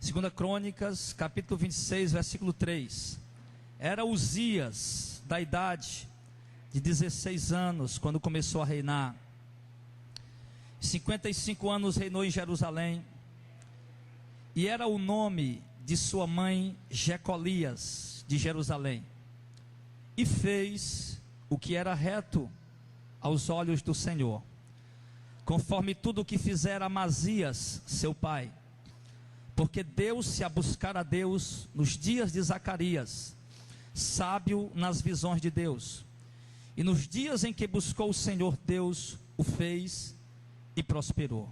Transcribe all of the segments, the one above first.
Segunda Crônicas, capítulo 26, versículo 3. Era Uzias, da idade de 16 anos, quando começou a reinar. 55 anos reinou em Jerusalém. E era o nome de sua mãe Jecolias, de Jerusalém. E fez o que era reto aos olhos do Senhor, conforme tudo o que fizera Amazias, seu pai. Porque deu-se a buscar a Deus nos dias de Zacarias, sábio nas visões de Deus. E nos dias em que buscou o Senhor, Deus o fez e prosperou.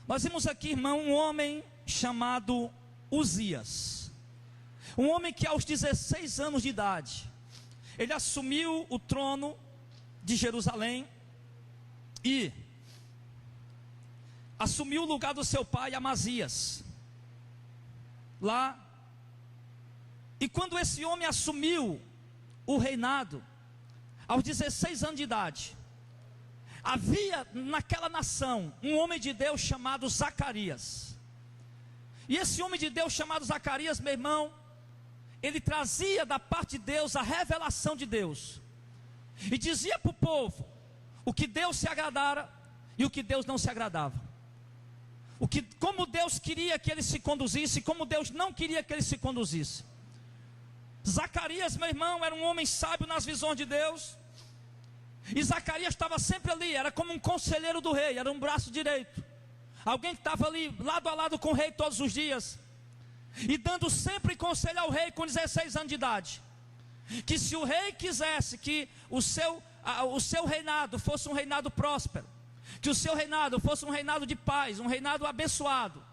Nós vimos aqui, irmão, um homem chamado Uzias. Um homem que aos 16 anos de idade, ele assumiu o trono de Jerusalém e assumiu o lugar do seu pai Amazias lá. E quando esse homem assumiu o reinado, aos 16 anos de idade, havia naquela nação um homem de Deus chamado Zacarias. E esse homem de Deus chamado Zacarias, meu irmão, ele trazia da parte de Deus a revelação de Deus, e dizia para o povo o que Deus se agradara e o que Deus não se agradava, como Deus queria que ele se conduzisse, como Deus não queria que ele se conduzisse. Zacarias, meu irmão, era um homem sábio nas visões de Deus. E Zacarias estava sempre ali, era como um conselheiro do rei, era um braço direito, alguém que estava ali lado a lado com o rei todos os dias, e dando sempre conselho ao rei com 16 anos de idade, que se o rei quisesse que o seu reinado fosse um reinado próspero, que o seu reinado fosse um reinado de paz, um reinado abençoado,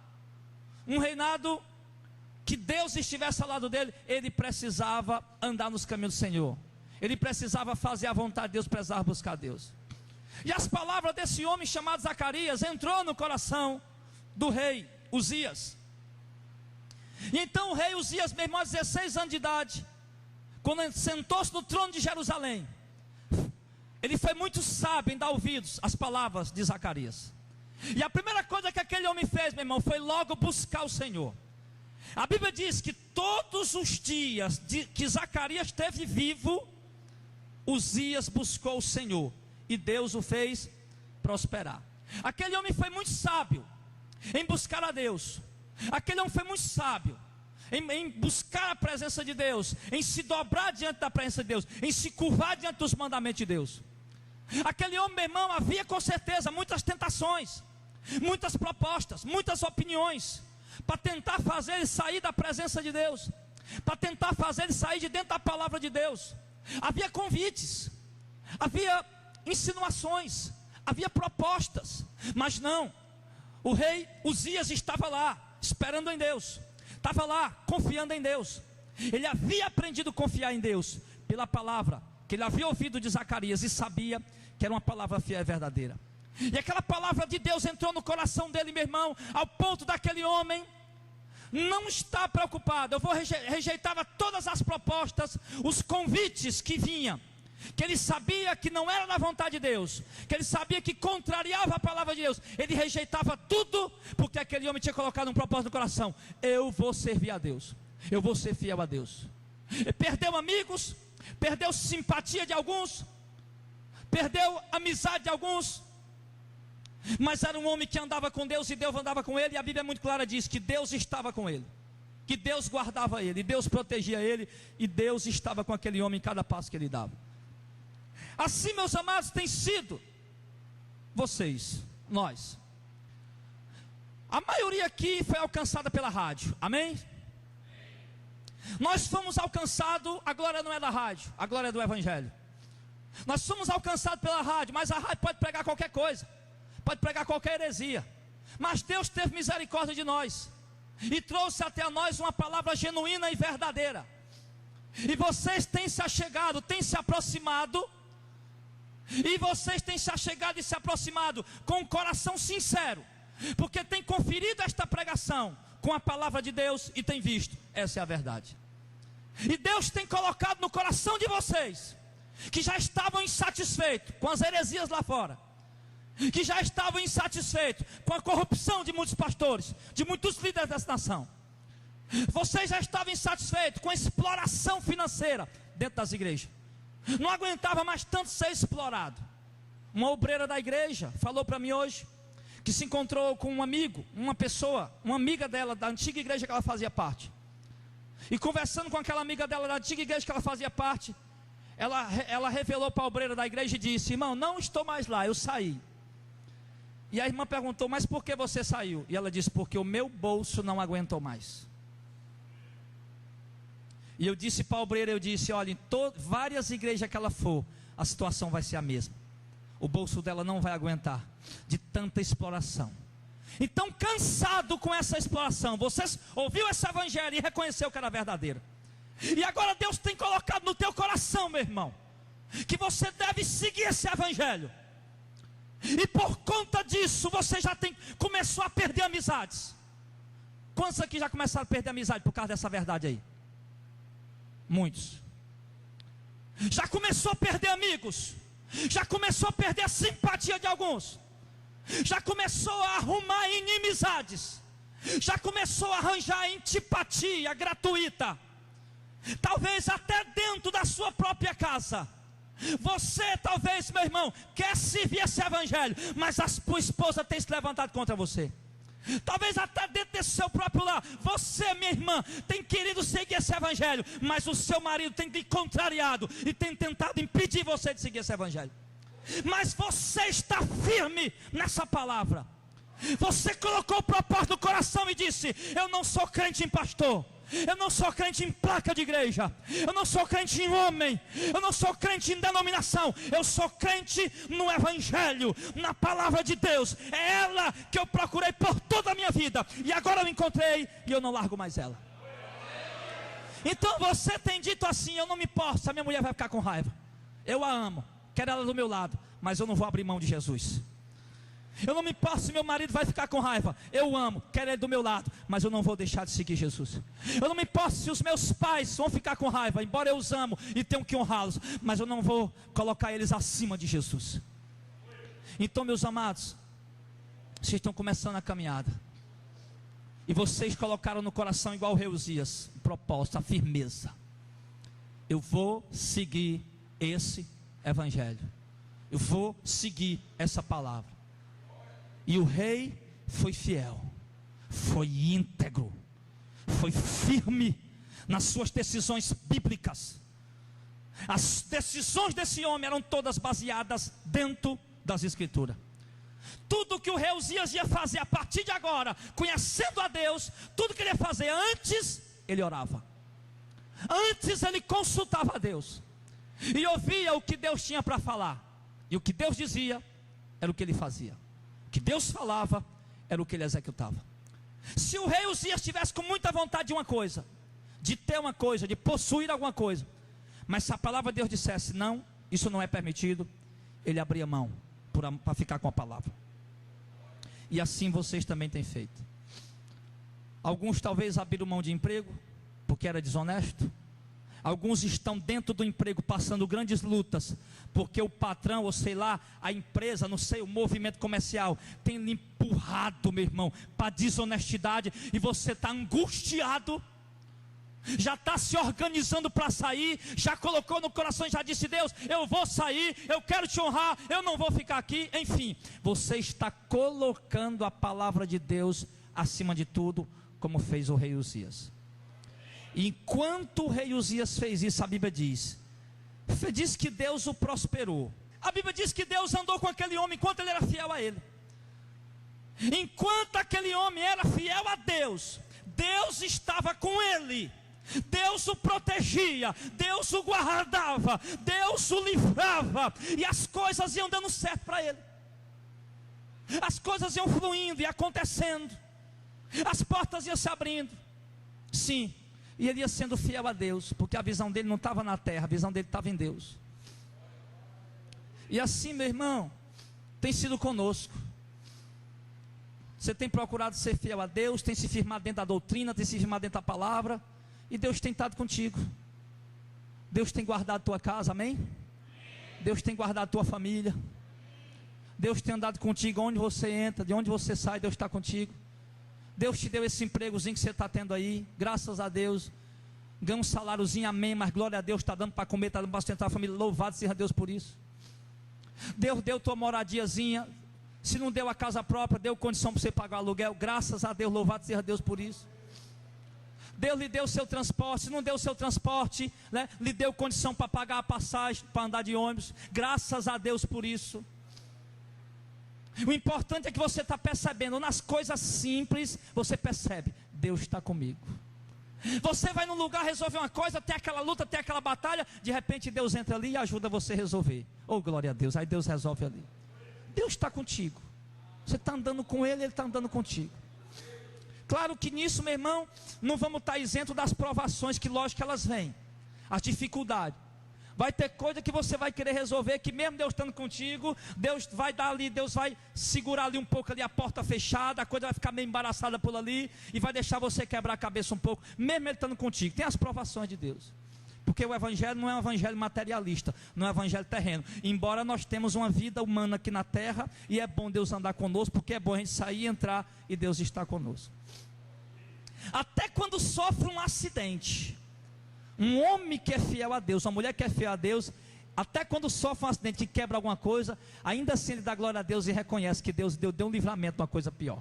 um reinado que Deus estivesse ao lado dele, ele precisava andar nos caminhos do Senhor, ele precisava fazer a vontade de Deus, precisava buscar Deus. E as palavras desse homem chamado Zacarias entrou no coração do rei Uzias. E então o rei Uzias, meu irmão, 16 anos de idade, quando sentou-se no trono de Jerusalém, ele foi muito sábio em dar ouvidos às palavras de Zacarias. E a primeira coisa que aquele homem fez, meu irmão, foi logo buscar o Senhor. A Bíblia diz que todos os dias que Zacarias esteve vivo, Uzias buscou o Senhor, e Deus o fez prosperar. Aquele homem foi muito sábio em buscar a Deus. Aquele homem foi muito sábio em buscar a presença de Deus, em se dobrar diante da presença de Deus, em se curvar diante dos mandamentos de Deus. Aquele homem, meu irmão, havia com certeza muitas tentações, muitas propostas, muitas opiniões, para tentar fazer ele sair da presença de Deus, para tentar fazer ele sair de dentro da palavra de Deus. Havia convites, havia insinuações, havia propostas, mas não. O rei Uzias estava lá, esperando em Deus, estava lá, confiando em Deus. Ele havia aprendido a confiar em Deus, pela palavra que ele havia ouvido de Zacarias, e sabia que era uma palavra fiel e verdadeira. E aquela palavra de Deus entrou no coração dele, meu irmão, ao ponto daquele homem não estar preocupado. Rejeitava todas as propostas, os convites que vinham, que ele sabia que não era na vontade de Deus, que ele sabia que contrariava a palavra de Deus. Ele rejeitava tudo, porque aquele homem tinha colocado um propósito no coração: eu vou servir a Deus, eu vou ser fiel a Deus. Ele perdeu amigos, perdeu simpatia de alguns, perdeu amizade de alguns, mas era um homem que andava com Deus, e Deus andava com ele. E a Bíblia é muito clara, diz que Deus estava com ele, que Deus guardava ele, Deus protegia ele, e Deus estava com aquele homem em cada passo que ele dava. Assim, meus amados, tem sido vocês, nós. A maioria aqui foi alcançada pela rádio, amém? Nós fomos alcançados, a glória não é da rádio, a glória é do Evangelho. Nós fomos alcançados pela rádio, mas a rádio pode pregar qualquer coisa, pode pregar qualquer heresia, mas Deus teve misericórdia de nós, e trouxe até nós uma palavra genuína e verdadeira. E vocês têm se achegado, têm se aproximado, e vocês têm se achegado e se aproximado com um coração sincero, porque têm conferido esta pregação com a palavra de Deus e têm visto, essa é a verdade. E Deus tem colocado no coração de vocês, que já estavam insatisfeitos com as heresias lá fora, que já estavam insatisfeitos com a corrupção de muitos pastores, de muitos líderes dessa nação. Vocês já estavam insatisfeitos com a exploração financeira dentro das igrejas. Não aguentava mais tanto ser explorado. Uma obreira da igreja falou para mim hoje que se encontrou com um amigo, uma pessoa, uma amiga dela da antiga igreja que ela fazia parte. E conversando com aquela amiga dela da antiga igreja que ela fazia parte, ela revelou para a obreira da igreja e disse: irmão, não estou mais lá, eu saí. E a irmã perguntou: mas por que você saiu? E ela disse: porque o meu bolso não aguentou mais. E eu disse para a obreira, eu disse: olha, em várias igrejas que ela for, a situação vai ser a mesma. O bolso dela não vai aguentar de tanta exploração. Então, cansado com essa exploração, você ouviu esse evangelho e reconheceu que era verdadeiro. E agora Deus tem colocado no teu coração, meu irmão, que você deve seguir esse evangelho. E por conta disso, você já começou a perder amizades. Quantos aqui já começaram a perder amizade por causa dessa verdade aí? Muitos. Já começou a perder amigos. Já começou a perder a simpatia de alguns. Já começou a arrumar inimizades. Já começou a arranjar antipatia gratuita. Talvez até dentro da sua própria casa. Você talvez, meu irmão, quer servir esse evangelho, mas a sua esposa tem se levantado contra você. Talvez até dentro desse seu próprio lar, você, minha irmã, tem querido seguir esse evangelho, mas o seu marido tem te contrariado e tem tentado impedir você de seguir esse evangelho. Mas você está firme nessa palavra. Você colocou o propósito no coração e disse: eu não sou crente em pastor, eu não sou crente em placa de igreja, eu não sou crente em homem, eu não sou crente em denominação, eu sou crente no evangelho, na palavra de Deus. É ela que eu procurei por toda a minha vida, e agora eu encontrei e eu não largo mais ela. Então você tem dito assim: eu não me importo se a minha mulher vai ficar com raiva, eu a amo, quero ela do meu lado, mas eu não vou abrir mão de Jesus. Eu não me importo se meu marido vai ficar com raiva, eu amo, quero ele do meu lado, mas eu não vou deixar de seguir Jesus. Eu não me importo se os meus pais vão ficar com raiva, embora eu os amo e tenho que honrá-los, mas eu não vou colocar eles acima de Jesus. Então, meus amados, vocês estão começando a caminhada, e vocês colocaram no coração, igual o rei Uzias, o propósito, a firmeza: eu vou seguir esse evangelho, eu vou seguir essa palavra. E o rei foi fiel, foi íntegro, foi firme nas suas decisões bíblicas. As decisões desse homem eram todas baseadas dentro das escrituras. Tudo que o rei Uzias ia fazer a partir de agora, conhecendo a Deus, tudo que ele ia fazer antes, ele orava. Antes ele consultava a Deus e ouvia o que Deus tinha para falar. E o que Deus dizia era o que ele fazia. O que Deus falava era o que ele executava. Se o rei Uzias estivesse com muita vontade de uma coisa, de ter uma coisa, de possuir alguma coisa, mas se a palavra de Deus dissesse: não, isso não é permitido, ele abria mão para ficar com a palavra. E assim vocês também têm feito. Alguns talvez abriram mão de emprego porque era desonesto. Alguns estão dentro do emprego passando grandes lutas, porque o patrão, ou sei lá, a empresa, não sei, o movimento comercial tem lhe empurrado, meu irmão, para a desonestidade, e você está angustiado, já está se organizando para sair, já colocou no coração e já disse: Deus, eu vou sair, eu quero te honrar, eu não vou ficar aqui. Enfim, você está colocando a palavra de Deus acima de tudo, como fez o rei Uzias. Enquanto o rei Uzias fez isso, a Bíblia diz que Deus o prosperou. A Bíblia diz que Deus andou com aquele homem enquanto ele era fiel a ele. Enquanto aquele homem era fiel a Deus, Deus estava com ele. Deus o protegia, Deus o guardava, Deus o livrava, e as coisas iam dando certo para ele. As coisas iam fluindo e acontecendo, as portas iam se abrindo. Sim, e ele ia sendo fiel a Deus, porque a visão dele não estava na terra, a visão dele estava em Deus. E assim, meu irmão, tem sido conosco. Você tem procurado ser fiel a Deus, tem se firmado dentro da doutrina, tem se firmado dentro da palavra, e Deus tem estado contigo. Deus tem guardado tua casa, amém? Deus tem guardado tua família. Deus tem andado contigo onde você entra, de onde você sai, Deus está contigo. Deus te deu esse empregozinho que você está tendo aí, graças a Deus. Ganha um saláriozinho, amém, mas glória a Deus, está dando para comer, está dando para sustentar a família, louvado seja Deus por isso. Deus deu tua moradiazinha, se não deu a casa própria, deu condição para você pagar o aluguel, graças a Deus, louvado seja Deus por isso. Deus lhe deu o seu transporte, se não deu o seu transporte, né, lhe deu condição para pagar a passagem, para andar de ônibus, graças a Deus por isso. O importante é que você está percebendo, nas coisas simples, você percebe, Deus está comigo. Você vai num lugar resolver uma coisa, tem aquela luta, tem aquela batalha, de repente Deus entra ali e ajuda você a resolver. Oh, glória a Deus, aí Deus resolve ali. Deus está contigo. Você está andando com Ele, Ele está andando contigo. Claro que nisso, meu irmão, não vamos estar isentos das provações, que lógico que elas vêm, as dificuldades. Vai ter coisa que você vai querer resolver, que mesmo Deus estando contigo, Deus vai dar ali, Deus vai segurar ali um pouco ali a porta fechada, a coisa vai ficar meio embaraçada por ali, e vai deixar você quebrar a cabeça um pouco, mesmo Ele estando contigo. Tem as provações de Deus, porque o Evangelho não é um Evangelho materialista, não é um Evangelho terreno. Embora nós temos uma vida humana aqui na terra, e é bom Deus andar conosco, porque é bom a gente sair e entrar, e Deus está conosco. Até quando sofre um acidente, um homem que é fiel a Deus, uma mulher que é fiel a Deus, até quando sofre um acidente e quebra alguma coisa, ainda assim ele dá glória a Deus e reconhece que Deus deu um livramento de uma coisa pior.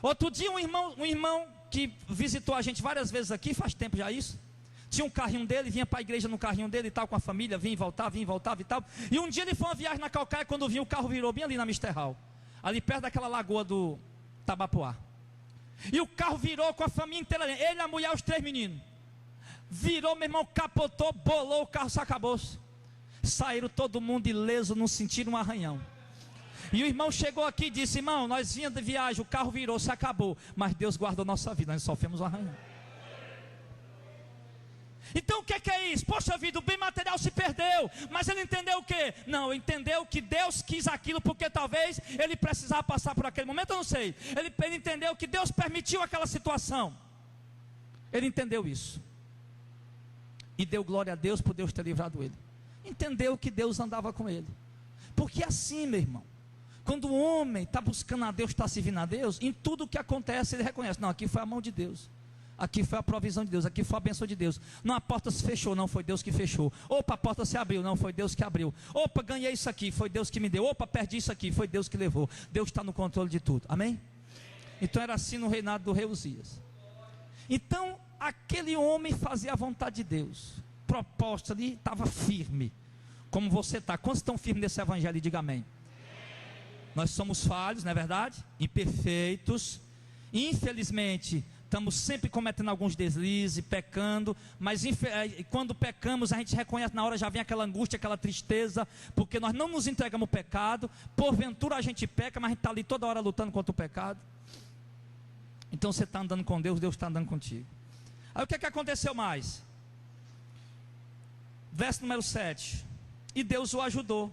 Outro dia um irmão que visitou a gente várias vezes aqui, faz tempo já isso, tinha um carrinho dele, vinha para a igreja no carrinho dele e tal, com a família, vinha e voltava e tal, e um dia ele foi uma viagem na Calcaia, quando viu o carro virou bem ali na Mister Hall, ali perto daquela lagoa do Tabapuá. E o carro virou com a família inteira, ele, a mulher, os 3 meninos. Virou, meu irmão, capotou, bolou, o carro se acabou. Saíram todo mundo ileso, não sentiram um arranhão. E o irmão chegou aqui e disse: irmão, nós vínhamos de viagem, o carro virou, se acabou, mas Deus guardou nossa vida, nós sofremos um arranhão. Então o que é isso? Poxa vida, o bem material se perdeu, mas ele entendeu o quê? Não, entendeu que Deus quis aquilo, porque talvez ele precisava passar por aquele momento, eu não sei. Ele entendeu que Deus permitiu aquela situação. Ele entendeu isso. E deu glória a Deus por Deus ter livrado ele. Entendeu que Deus andava com ele. Porque assim, meu irmão, quando o homem está buscando a Deus, está servindo a Deus, em tudo que acontece ele reconhece: não, aqui foi a mão de Deus, aqui foi a provisão de Deus, aqui foi a bênção de Deus. Não, a porta se fechou, não, foi Deus que fechou. Opa, a porta se abriu, não, foi Deus que abriu. Opa, ganhei isso aqui, foi Deus que me deu. Opa, perdi isso aqui, foi Deus que levou. Deus está no controle de tudo, amém? Então era assim no reinado do rei Uzias. Então aquele homem fazia a vontade de Deus, proposta ali, estava firme, como você está. Quantos estão firmes nesse evangelho? Diga amém. Nós somos falhos, não é verdade? Imperfeitos, infelizmente estamos sempre cometendo alguns deslizes, pecando, mas quando pecamos a gente reconhece na hora, já vem aquela angústia, aquela tristeza, porque nós não nos entregamos ao pecado. Porventura a gente peca, mas a gente está ali toda hora lutando contra o pecado. Então você está andando com Deus, Deus está andando contigo. Aí o que aconteceu mais? Verso número 7. E Deus o ajudou.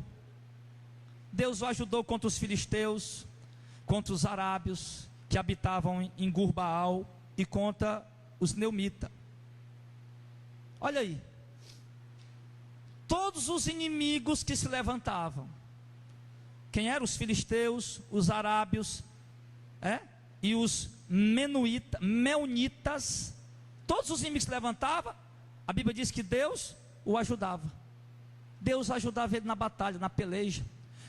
Deus o ajudou contra os filisteus, contra os arábios que habitavam em Gurbaal, e contra os Neumitas. Olha aí, todos os inimigos que se levantavam, quem eram? Os filisteus, os arábios, e os meunitas. Todos os inimigos que se levantavam, a Bíblia diz que Deus o ajudava. Deus ajudava ele na batalha, na peleja.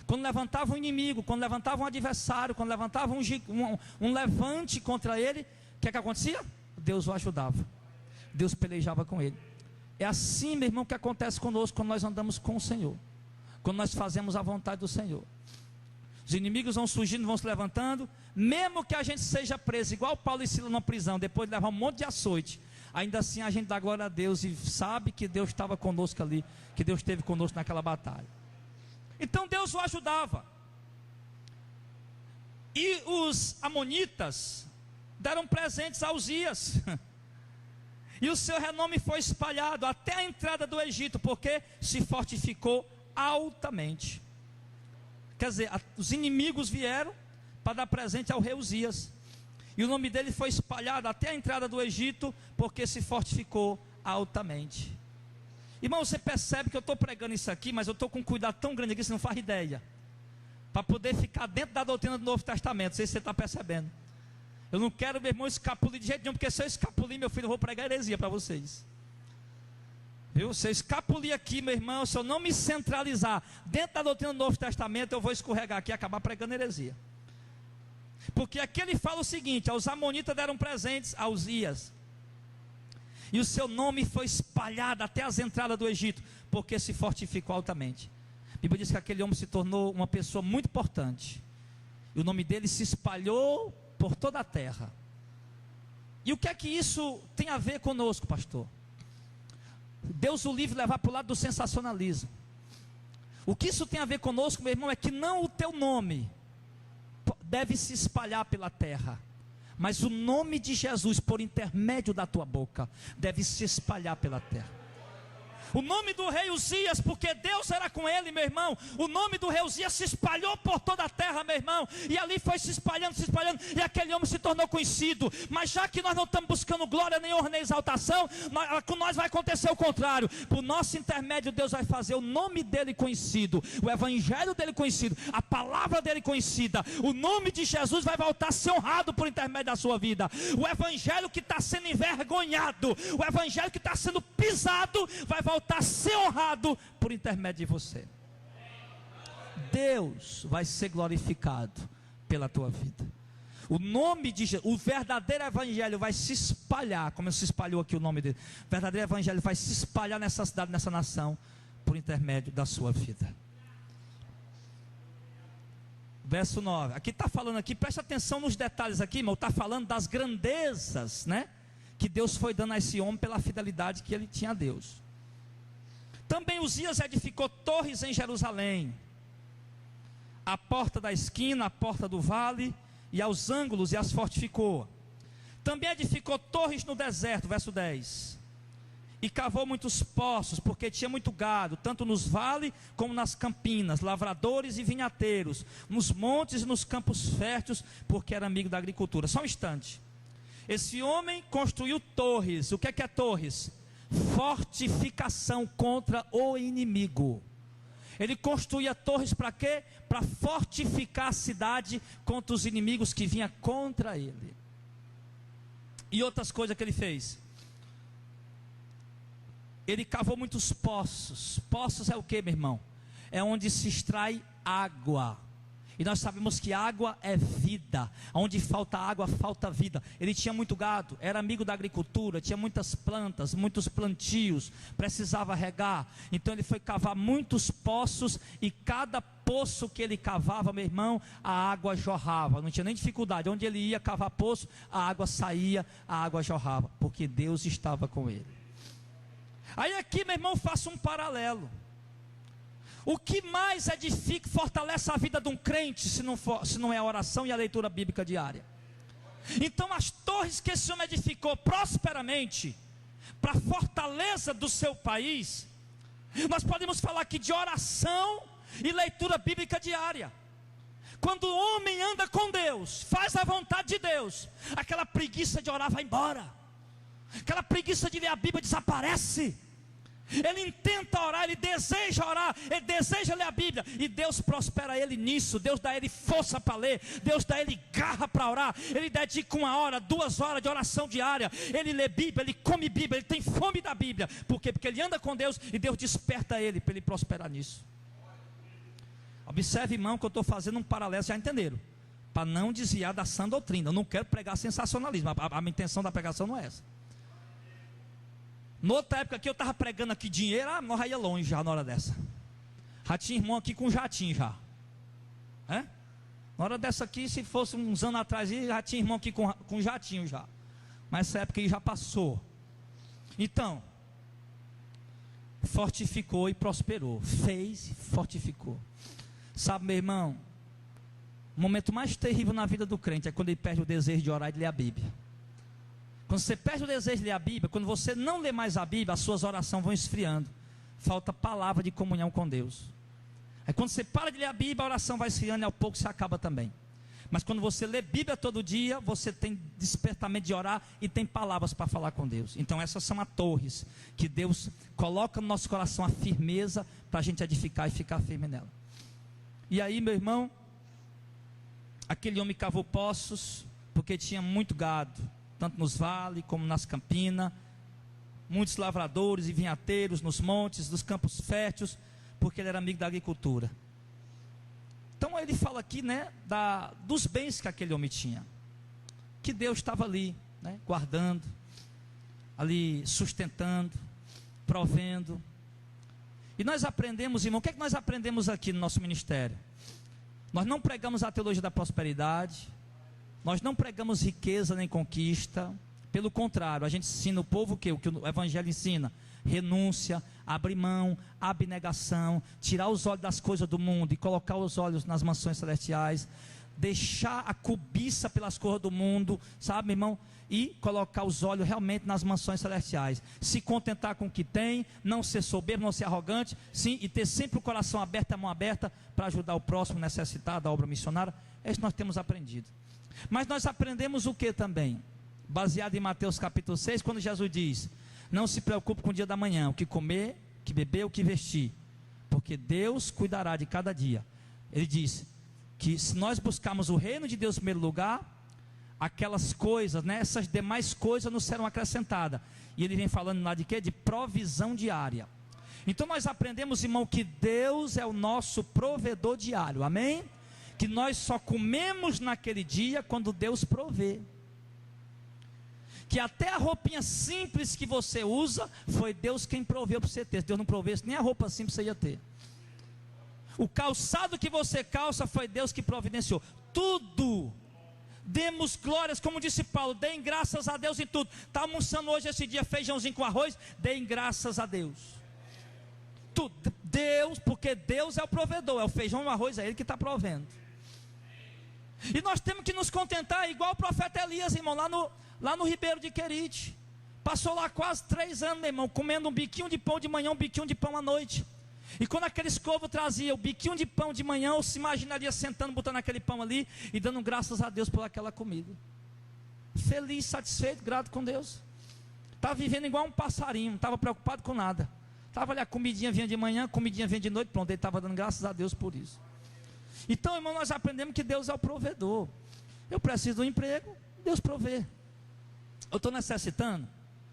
Quando levantava um inimigo, quando levantava um adversário, quando levantava um levante contra ele, o que acontecia? Deus o ajudava. Deus pelejava com ele. É assim, meu irmão, que acontece conosco quando nós andamos com o Senhor, quando nós fazemos a vontade do Senhor. Os inimigos vão surgindo, vão se levantando, mesmo que a gente seja preso, igual Paulo e Silas numa prisão, depois de levar um monte de açoite, ainda assim a gente dá glória a Deus e sabe que Deus estava conosco ali, que Deus esteve conosco naquela batalha. Então Deus o ajudava. E os amonitas deram presentes a Uzias, e o seu renome foi espalhado até a entrada do Egito, porque se fortificou altamente. Quer dizer, os inimigos vieram para dar presente ao rei Uzias, e o nome dele foi espalhado até a entrada do Egito, porque se fortificou altamente. Irmão, você percebe que eu estou pregando isso aqui, mas eu estou com um cuidado tão grande aqui, você não faz ideia. Para poder ficar dentro da doutrina do Novo Testamento, não sei se você está percebendo. Eu não quero, meu irmão, escapulir de jeito nenhum, porque se eu escapulir, meu filho, eu vou pregar heresia para vocês. Viu? Se eu escapulir aqui, meu irmão, se eu não me centralizar dentro da doutrina do Novo Testamento, eu vou escorregar aqui e acabar pregando heresia. Porque aqui ele fala o seguinte: aos amonitas deram presentes a Uzias, e o seu nome foi espalhado até as entradas do Egito, porque se fortificou altamente. A Bíblia diz que aquele homem se tornou uma pessoa muito importante, e o nome dele se espalhou por toda a terra. E o que é que isso tem a ver conosco, pastor? Deus o livre levar para o lado do sensacionalismo. O que isso tem a ver conosco, meu irmão, é que não o teu nome deve se espalhar pela terra, mas o nome de Jesus, por intermédio da tua boca, deve se espalhar pela terra. O nome do rei Uzias, porque Deus era com ele, meu irmão. O nome do rei Uzias se espalhou por toda a terra, meu irmão. E ali foi se espalhando, e aquele homem se tornou conhecido. Mas já que nós não estamos buscando glória, nem honra, nem exaltação, com nós vai acontecer o contrário. Por nosso intermédio, Deus vai fazer o nome dele conhecido, o evangelho dele conhecido, a palavra dele conhecida. O nome de Jesus vai voltar a ser honrado por intermédio da sua vida. O evangelho que está sendo envergonhado, o evangelho que está sendo pisado, vai voltar a ser honrado por intermédio de você. Deus vai ser glorificado pela tua vida. O nome de Jesus, o verdadeiro evangelho vai se espalhar, como se espalhou aqui o nome dele. O verdadeiro evangelho vai se espalhar nessa cidade, nessa nação, por intermédio da sua vida. Verso 9, aqui está falando aqui, presta atenção nos detalhes aqui, irmão. Está falando das grandezas, né, que Deus foi dando a esse homem pela fidelidade que ele tinha a Deus. Também Uzias edificou torres em Jerusalém, a porta da esquina, a porta do vale, e aos ângulos, e as fortificou. Também edificou torres no deserto, verso 10. E cavou muitos poços, porque tinha muito gado, tanto nos vales como nas campinas, lavradores e vinhateiros, nos montes e nos campos férteis, porque era amigo da agricultura. Só um instante. Esse homem construiu torres. O que é torres? Fortificação contra o inimigo. Ele construía torres para quê? Para fortificar a cidade contra os inimigos que vinham contra ele. E outras coisas que ele fez. Ele cavou muitos poços. Poços é o que, meu irmão? É onde se extrai água. E nós sabemos que água é vida. Onde falta água, falta vida. Ele tinha muito gado, era amigo da agricultura, tinha muitas plantas, muitos plantios, precisava regar. Então ele foi cavar muitos poços, e cada poço que ele cavava, meu irmão, a água jorrava. Não tinha nem dificuldade. Onde ele ia cavar poço, a água saía, a água jorrava, porque Deus estava com ele. Aí aqui, meu irmão, faço um paralelo. O que mais edifica e fortalece a vida de um crente, se não é a oração e a leitura bíblica diária? Então as torres que esse homem edificou prosperamente, para a fortaleza do seu país, nós podemos falar aqui de oração e leitura bíblica diária. Quando o homem anda com Deus, faz a vontade de Deus, aquela preguiça de orar vai embora, aquela preguiça de ler a Bíblia desaparece. Ele tenta orar, ele deseja orar, ele deseja ler a Bíblia, e Deus prospera ele nisso. Deus dá ele força para ler, Deus dá ele garra para orar. Ele dedica 1 hora, 2 horas de oração diária. Ele lê Bíblia, ele come Bíblia, ele tem fome da Bíblia. Por quê? Porque ele anda com Deus, e Deus desperta ele para ele prosperar nisso. Observe, irmão, que eu estou fazendo um paralelo, já entenderam? Para não desviar da sã doutrina. Eu não quero pregar sensacionalismo, a minha intenção da pregação não é essa. Noutra época aqui eu estava pregando aqui dinheiro, nós ia longe já na hora dessa. Já tinha irmão aqui com jatinho já. É? Na hora dessa aqui, se fosse uns anos atrás, já tinha irmão aqui com jatinho já. Mas essa época aí já passou. Então, fortificou e prosperou. Fez e fortificou. Sabe, meu irmão, o momento mais terrível na vida do crente é quando ele perde o desejo de orar e de ler a Bíblia. Quando você perde o desejo de ler a Bíblia, quando você não lê mais a Bíblia, as suas orações vão esfriando. Falta palavra de comunhão com Deus. Aí quando você para de ler a Bíblia, a oração vai esfriando e ao pouco você acaba também. Mas quando você lê Bíblia todo dia, você tem despertamento de orar e tem palavras para falar com Deus. Então essas são as torres que Deus coloca no nosso coração, a firmeza para a gente edificar e ficar firme nela. E aí, meu irmão, aquele homem cavou poços, porque tinha muito gado, tanto nos vales como nas campinas, muitos lavradores e vinhateiros nos montes, nos campos férteis, porque ele era amigo da agricultura. Então ele fala aqui, né, dos bens que aquele homem tinha, que Deus estava ali, né, guardando, ali sustentando, provendo. E nós aprendemos, irmão, o que é que nós aprendemos aqui no nosso ministério? Nós não pregamos a teologia da prosperidade, nós não pregamos riqueza nem conquista, pelo contrário, a gente ensina o povo o que o Evangelho ensina: renúncia, abrir mão, abnegação, tirar os olhos das coisas do mundo e colocar os olhos nas mansões celestiais, deixar a cobiça pelas coisas do mundo, sabe, irmão? E colocar os olhos realmente nas mansões celestiais, se contentar com o que tem, não ser soberbo, não ser arrogante, sim, e ter sempre o coração aberto, a mão aberta, para ajudar o próximo necessitado, a obra missionária. É isso que nós temos aprendido. Mas nós aprendemos o que também? Baseado em Mateus capítulo 6, quando Jesus diz: não se preocupe com o dia da manhã, o que comer, o que beber, o que vestir, porque Deus cuidará de cada dia. Ele diz que se nós buscarmos o reino de Deus em primeiro lugar, aquelas coisas, né, essas demais coisas nos serão acrescentadas. E ele vem falando lá de quê? De provisão diária. Então nós aprendemos, irmão, que Deus é o nosso provedor diário, amém? Que nós só comemos naquele dia quando Deus provê. Que até a roupinha simples que você usa, foi Deus quem proveu para você ter. Se Deus não provesse, nem a roupa simples você ia ter. O calçado que você calça, foi Deus que providenciou. Tudo. Demos glórias, como disse Paulo, deem graças a Deus em tudo. Está almoçando hoje esse dia feijãozinho com arroz, deem graças a Deus. Tudo. Deus, porque Deus é o provedor, é o feijão e o arroz, é Ele que está provendo. E nós temos que nos contentar, igual o profeta Elias, irmão, lá no Ribeiro de Querite. Passou lá quase 3 anos, meu irmão, comendo um biquinho de pão de manhã, um biquinho de pão à noite. E quando aquele escrovo trazia o biquinho de pão de manhã, eu se imaginaria sentando, botando aquele pão ali e dando graças a Deus por aquela comida. Feliz, satisfeito, grato com Deus. Estava vivendo igual um passarinho, não estava preocupado com nada. Estava ali, a comidinha vinha de manhã, a comidinha vinha de noite, pronto, ele estava dando graças a Deus por isso. Então, irmão, nós aprendemos que Deus é o provedor. Eu preciso de um emprego, Deus provê. Eu estou necessitando,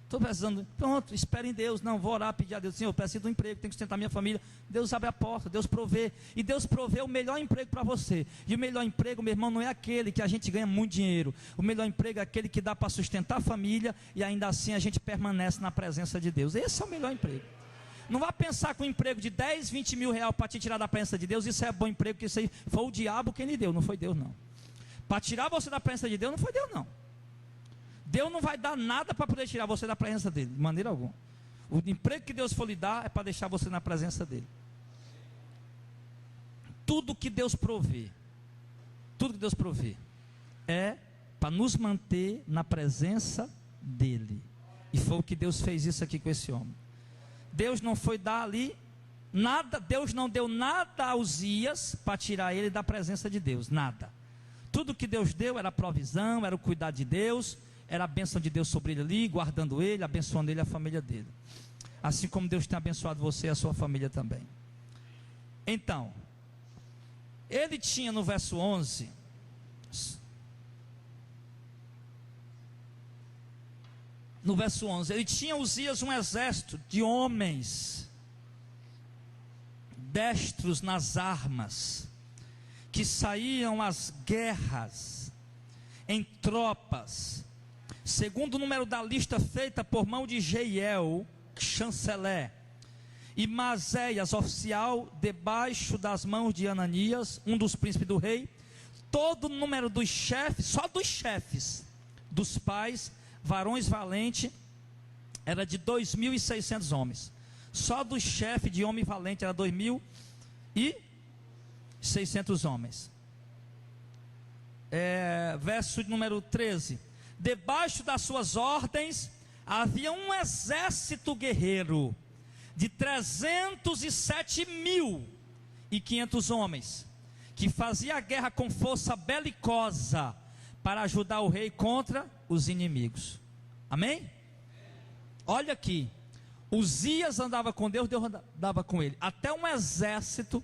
estou precisando, pronto, espere em Deus. Não, vou orar, pedir a Deus: Senhor, eu preciso de um emprego, tenho que sustentar minha família. Deus abre a porta, Deus provê. E Deus provê o melhor emprego para você. E o melhor emprego, meu irmão, não é aquele que a gente ganha muito dinheiro. O melhor emprego é aquele que dá para sustentar a família e ainda assim a gente permanece na presença de Deus. Esse é o melhor emprego. Não vá pensar que um emprego de 10, 20 mil reais para te tirar da presença de Deus, isso é bom emprego, porque isso aí foi o diabo quem lhe deu, não foi Deus não. Para tirar você da presença de Deus, não foi Deus não. Deus não vai dar nada para poder tirar você da presença dele, de maneira alguma. O emprego que Deus for lhe dar é para deixar você na presença dele. Tudo que Deus provê é para nos manter na presença dele. E foi o que Deus fez isso aqui com esse homem. Deus não foi dar ali nada, Deus não deu nada a Uzias para tirar ele da presença de Deus, nada. Tudo que Deus deu era provisão, era o cuidado de Deus, era a bênção de Deus sobre ele ali, guardando ele, abençoando ele e a família dele. Assim como Deus tem abençoado você e a sua família também. Então, ele tinha no verso 11... No verso 11, ele tinha Uzias um exército de homens destros nas armas, que saíam às guerras em tropas, segundo o número da lista feita por mão de Jeiel, chanceler, e Mazéias, oficial, debaixo das mãos de Ananias, um dos príncipes do rei. Todo o número dos chefes, só dos chefes dos pais, varões valentes, era de 2.600 homens. Só do chefe de homem valente era 2.600 homens. Verso número 13: debaixo das suas ordens havia um exército guerreiro de 307.500 homens, que fazia guerra com força belicosa para ajudar o rei contra os inimigos. Amém? Olha aqui, Uzias andava com Deus, Deus andava com ele. Até um exército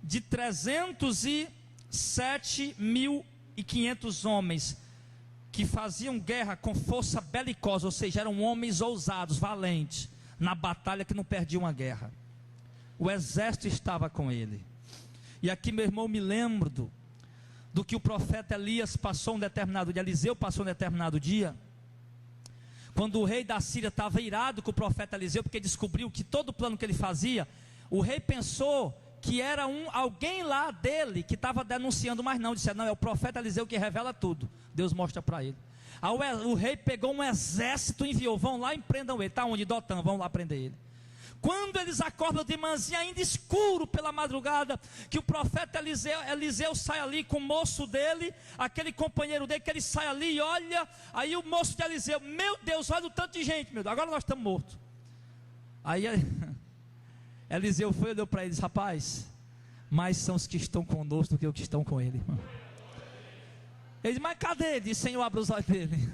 de 307.500 homens que faziam guerra com força belicosa, ou seja, eram homens ousados, valentes, na batalha que não perdiam uma guerra. O exército estava com ele. E aqui, meu irmão, me lembro do que o profeta Elias passou um determinado dia, Eliseu passou um determinado dia, quando o rei da Síria estava irado com o profeta Eliseu, porque descobriu que todo o plano que ele fazia, o rei pensou que era alguém lá dele que estava denunciando, mas não, disse, não, é o profeta Eliseu que revela tudo, Deus mostra para ele. Aí o rei pegou um exército e enviou, vão lá e prendam ele, está onde? Dotã, vão lá prender ele. Quando eles acordam de manhã, ainda escuro pela madrugada, que o profeta Eliseu sai ali com o moço dele, aquele companheiro dele, que ele sai ali e olha, aí o moço de Eliseu, meu Deus, olha o tanto de gente, meu Deus, agora nós estamos mortos. Aí Eliseu foi e olhou para ele e disse, rapaz, mais são os que estão conosco do que os que estão com ele, irmão. Ele disse, mas cadê? Ele disse, Senhor, abre os olhos dele.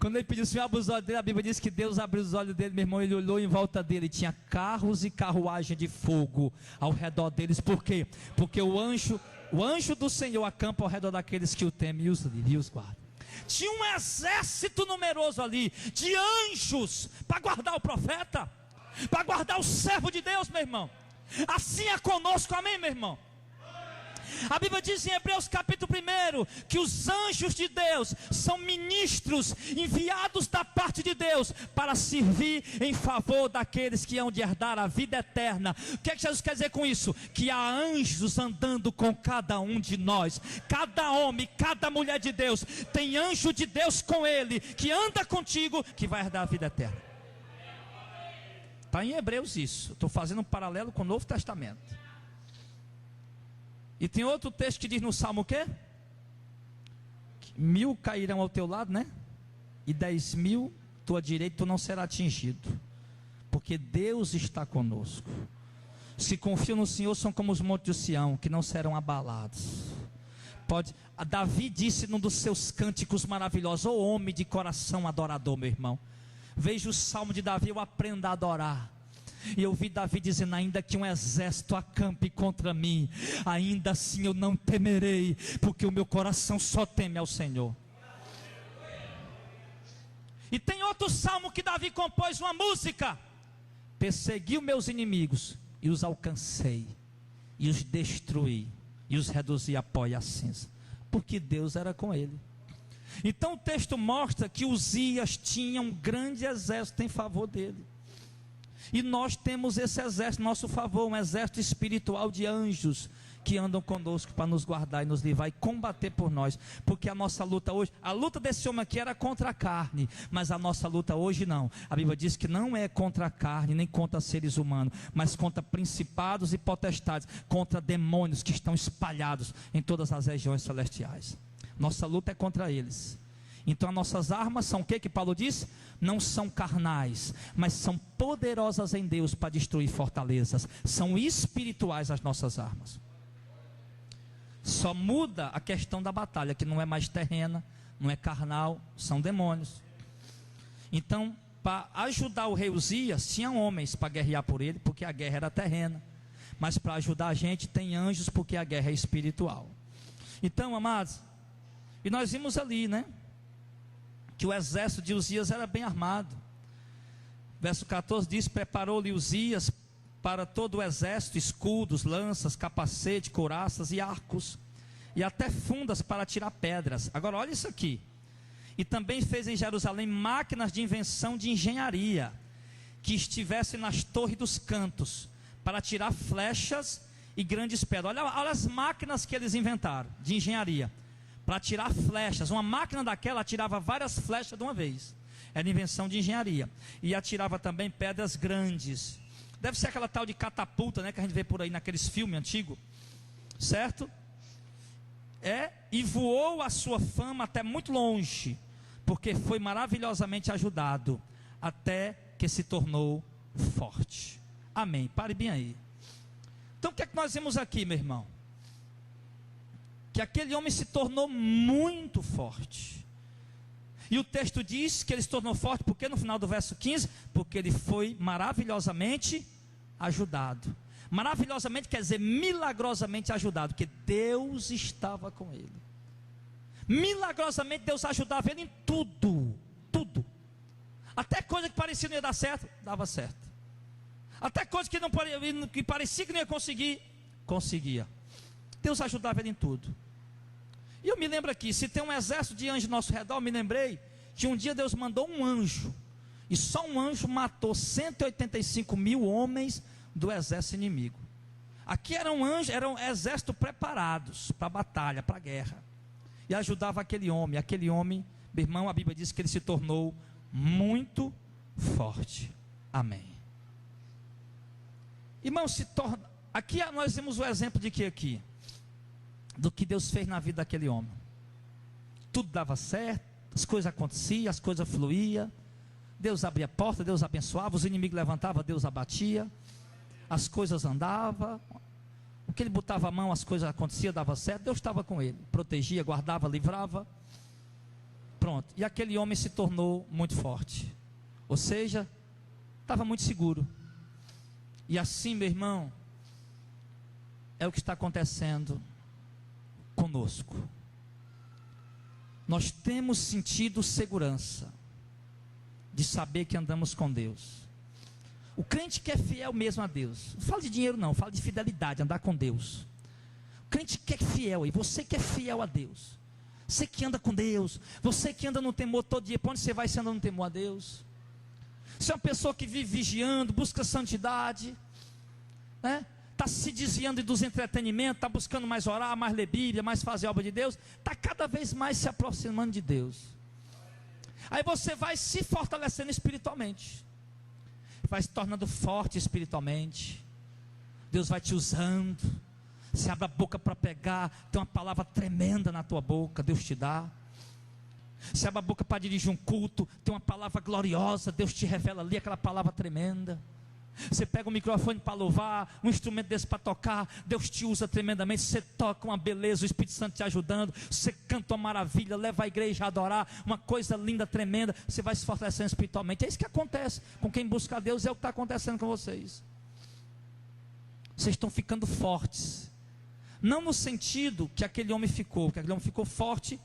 Quando ele pediu, Senhor, abre os olhos dele, a Bíblia diz que Deus abriu os olhos dele, meu irmão, ele olhou em volta dele, tinha carros e carruagem de fogo ao redor deles. Por quê? Porque o anjo do Senhor acampa ao redor daqueles que o temem e os livre e os guarda. Tinha um exército numeroso ali, de anjos, para guardar o profeta, para guardar o servo de Deus, meu irmão. Assim é conosco, amém, meu irmão? A Bíblia diz em Hebreus capítulo 1 que os anjos de Deus são ministros enviados da parte de Deus para servir em favor daqueles que hão de herdar a vida eterna. O que é que Jesus quer dizer com isso? Que há anjos andando com cada um de nós. Cada homem, cada mulher de Deus tem anjo de Deus com ele, que anda contigo, que vai herdar a vida eterna. Está em Hebreus isso. Estou fazendo um paralelo com o Novo Testamento. E tem outro texto que diz no Salmo o quê? 1.000 cairão ao teu lado, né? E 10.000 tua direita, tu não será atingido. Porque Deus está conosco. Se confiam no Senhor, são como os montes de Sião, que não serão abalados. Davi disse num dos seus cânticos maravilhosos, ô homem de coração adorador, meu irmão. Veja o Salmo de Davi, eu aprendo a adorar. E eu vi Davi dizendo, ainda que um exército acampe contra mim, ainda assim eu não temerei, porque o meu coração só teme ao Senhor. E tem outro salmo que Davi compôs uma música: persegui os meus inimigos e os alcancei, e os destruí, e os reduzi a pó e a cinza, porque Deus era com ele. Então o texto mostra que Uzias tinha um grande exército em favor dele. E nós temos esse exército em nosso favor, um exército espiritual de anjos que andam conosco para nos guardar e nos livrar e combater por nós. Porque a nossa luta hoje, a luta desse homem aqui era contra a carne, mas a nossa luta hoje não. A Bíblia diz que não é contra a carne, nem contra seres humanos, mas contra principados e potestades, contra demônios que estão espalhados em todas as regiões celestiais. Nossa luta é contra eles. Então as nossas armas são o que Paulo diz? Não são carnais, mas são poderosas em Deus para destruir fortalezas. São espirituais as nossas armas. Só muda a questão da batalha, que não é mais terrena, não é carnal, são demônios. Então, para ajudar o rei Uzias, tinha homens para guerrear por ele, porque a guerra era terrena. Mas para ajudar a gente, tem anjos, porque a guerra é espiritual. Então, amados, e nós vimos ali, né? Que o exército de Uzias era bem armado. Verso 14 diz: preparou-lhe Uzias para todo o exército escudos, lanças, capacete, couraças e arcos, e até fundas para tirar pedras. Agora olha isso aqui. E também fez em Jerusalém máquinas de invenção de engenharia, que estivessem nas torres dos cantos, para tirar flechas e grandes pedras. Olha as máquinas que eles inventaram de engenharia para tirar flechas. Uma máquina daquela atirava várias flechas de uma vez. Era invenção de engenharia. E atirava também pedras grandes. Deve ser aquela tal de catapulta, né, que a gente vê por aí naqueles filmes antigos, certo? E voou a sua fama até muito longe, porque foi maravilhosamente ajudado, até que se tornou forte. Amém. Pare bem aí. Então o que é que nós vemos aqui, meu irmão? que aquele homem se tornou muito forte. E o texto diz que ele se tornou forte, porque no final do verso 15, porque ele foi maravilhosamente ajudado. Maravilhosamente quer dizer milagrosamente ajudado, porque Deus estava com ele. Milagrosamente Deus ajudava ele em tudo, tudo. Até coisa que parecia não ia dar certo, dava certo. Até coisa que parecia que não ia conseguir, conseguia. Deus ajudava ele em tudo. E eu me lembro aqui, se tem um exército de anjos ao nosso redor, eu me lembrei que um dia Deus mandou um anjo, e só um anjo matou 185 mil homens do exército inimigo. Aqui eram um exército preparados para a batalha, para a guerra, e ajudava aquele homem, meu irmão, a Bíblia diz que ele se tornou muito forte. Amém. Irmão, aqui nós temos o exemplo de que aqui, do que Deus fez na vida daquele homem. Tudo dava certo, as coisas aconteciam, as coisas fluíam, Deus abria a porta, Deus abençoava, os inimigos levantavam, Deus abatia, as coisas andavam, o que ele botava a mão, as coisas aconteciam, dava certo, Deus estava com ele, protegia, guardava, livrava, pronto, e aquele homem se tornou muito forte, ou seja, estava muito seguro. E assim, meu irmão, é o que está acontecendo conosco. Nós temos sentido segurança de saber que andamos com Deus. O crente que é fiel mesmo a Deus, não fala de dinheiro não, fala de fidelidade, andar com Deus. O crente que é fiel, e você que é fiel a Deus, você que anda com Deus, você que anda no temor todo dia, para onde você vai, você anda no temor a Deus? Você é uma pessoa que vive vigiando, busca santidade, né? Está se desviando dos entretenimentos, está buscando mais orar, mais ler Bíblia, mais fazer obra de Deus, está cada vez mais se aproximando de Deus. Aí você vai se fortalecendo espiritualmente, vai se tornando forte espiritualmente, Deus vai te usando, você abre a boca para pegar, tem uma palavra tremenda na tua boca, Deus te dá. Você abre a boca para dirigir um culto, tem uma palavra gloriosa, Deus te revela ali aquela palavra tremenda. Você pega um microfone para louvar, um instrumento desse para tocar, Deus te usa tremendamente, você toca uma beleza, o Espírito Santo te ajudando, você canta uma maravilha, leva a igreja a adorar, uma coisa linda, tremenda, você vai se fortalecendo espiritualmente. É isso que acontece com quem busca a Deus, é o que está acontecendo com vocês. Vocês estão ficando fortes, não no sentido que aquele homem ficou, porque aquele homem ficou forte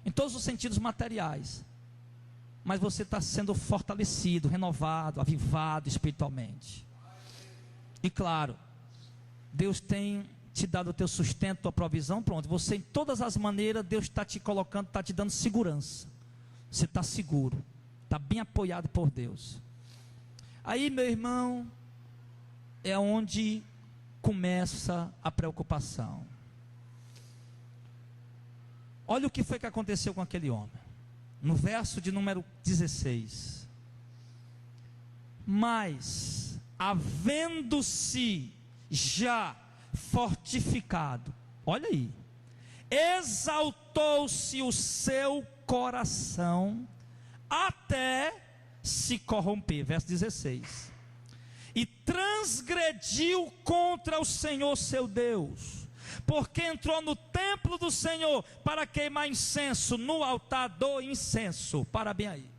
em todos os sentidos materiais, mas você está sendo fortalecido, renovado, avivado espiritualmente. E claro, Deus tem te dado o teu sustento, tua provisão, pronto, você em todas as maneiras, Deus está te colocando, está te dando segurança, você está seguro, está bem apoiado por Deus. Aí, meu irmão, é onde começa a preocupação. Olha o que foi que aconteceu com aquele homem. No verso de número 16. Mas, havendo-se já fortificado, olha aí, exaltou-se o seu coração até se corromper, verso 16, e transgrediu contra o Senhor seu Deus, porque entrou no templo do Senhor para queimar incenso no altar do incenso. Para bem aí,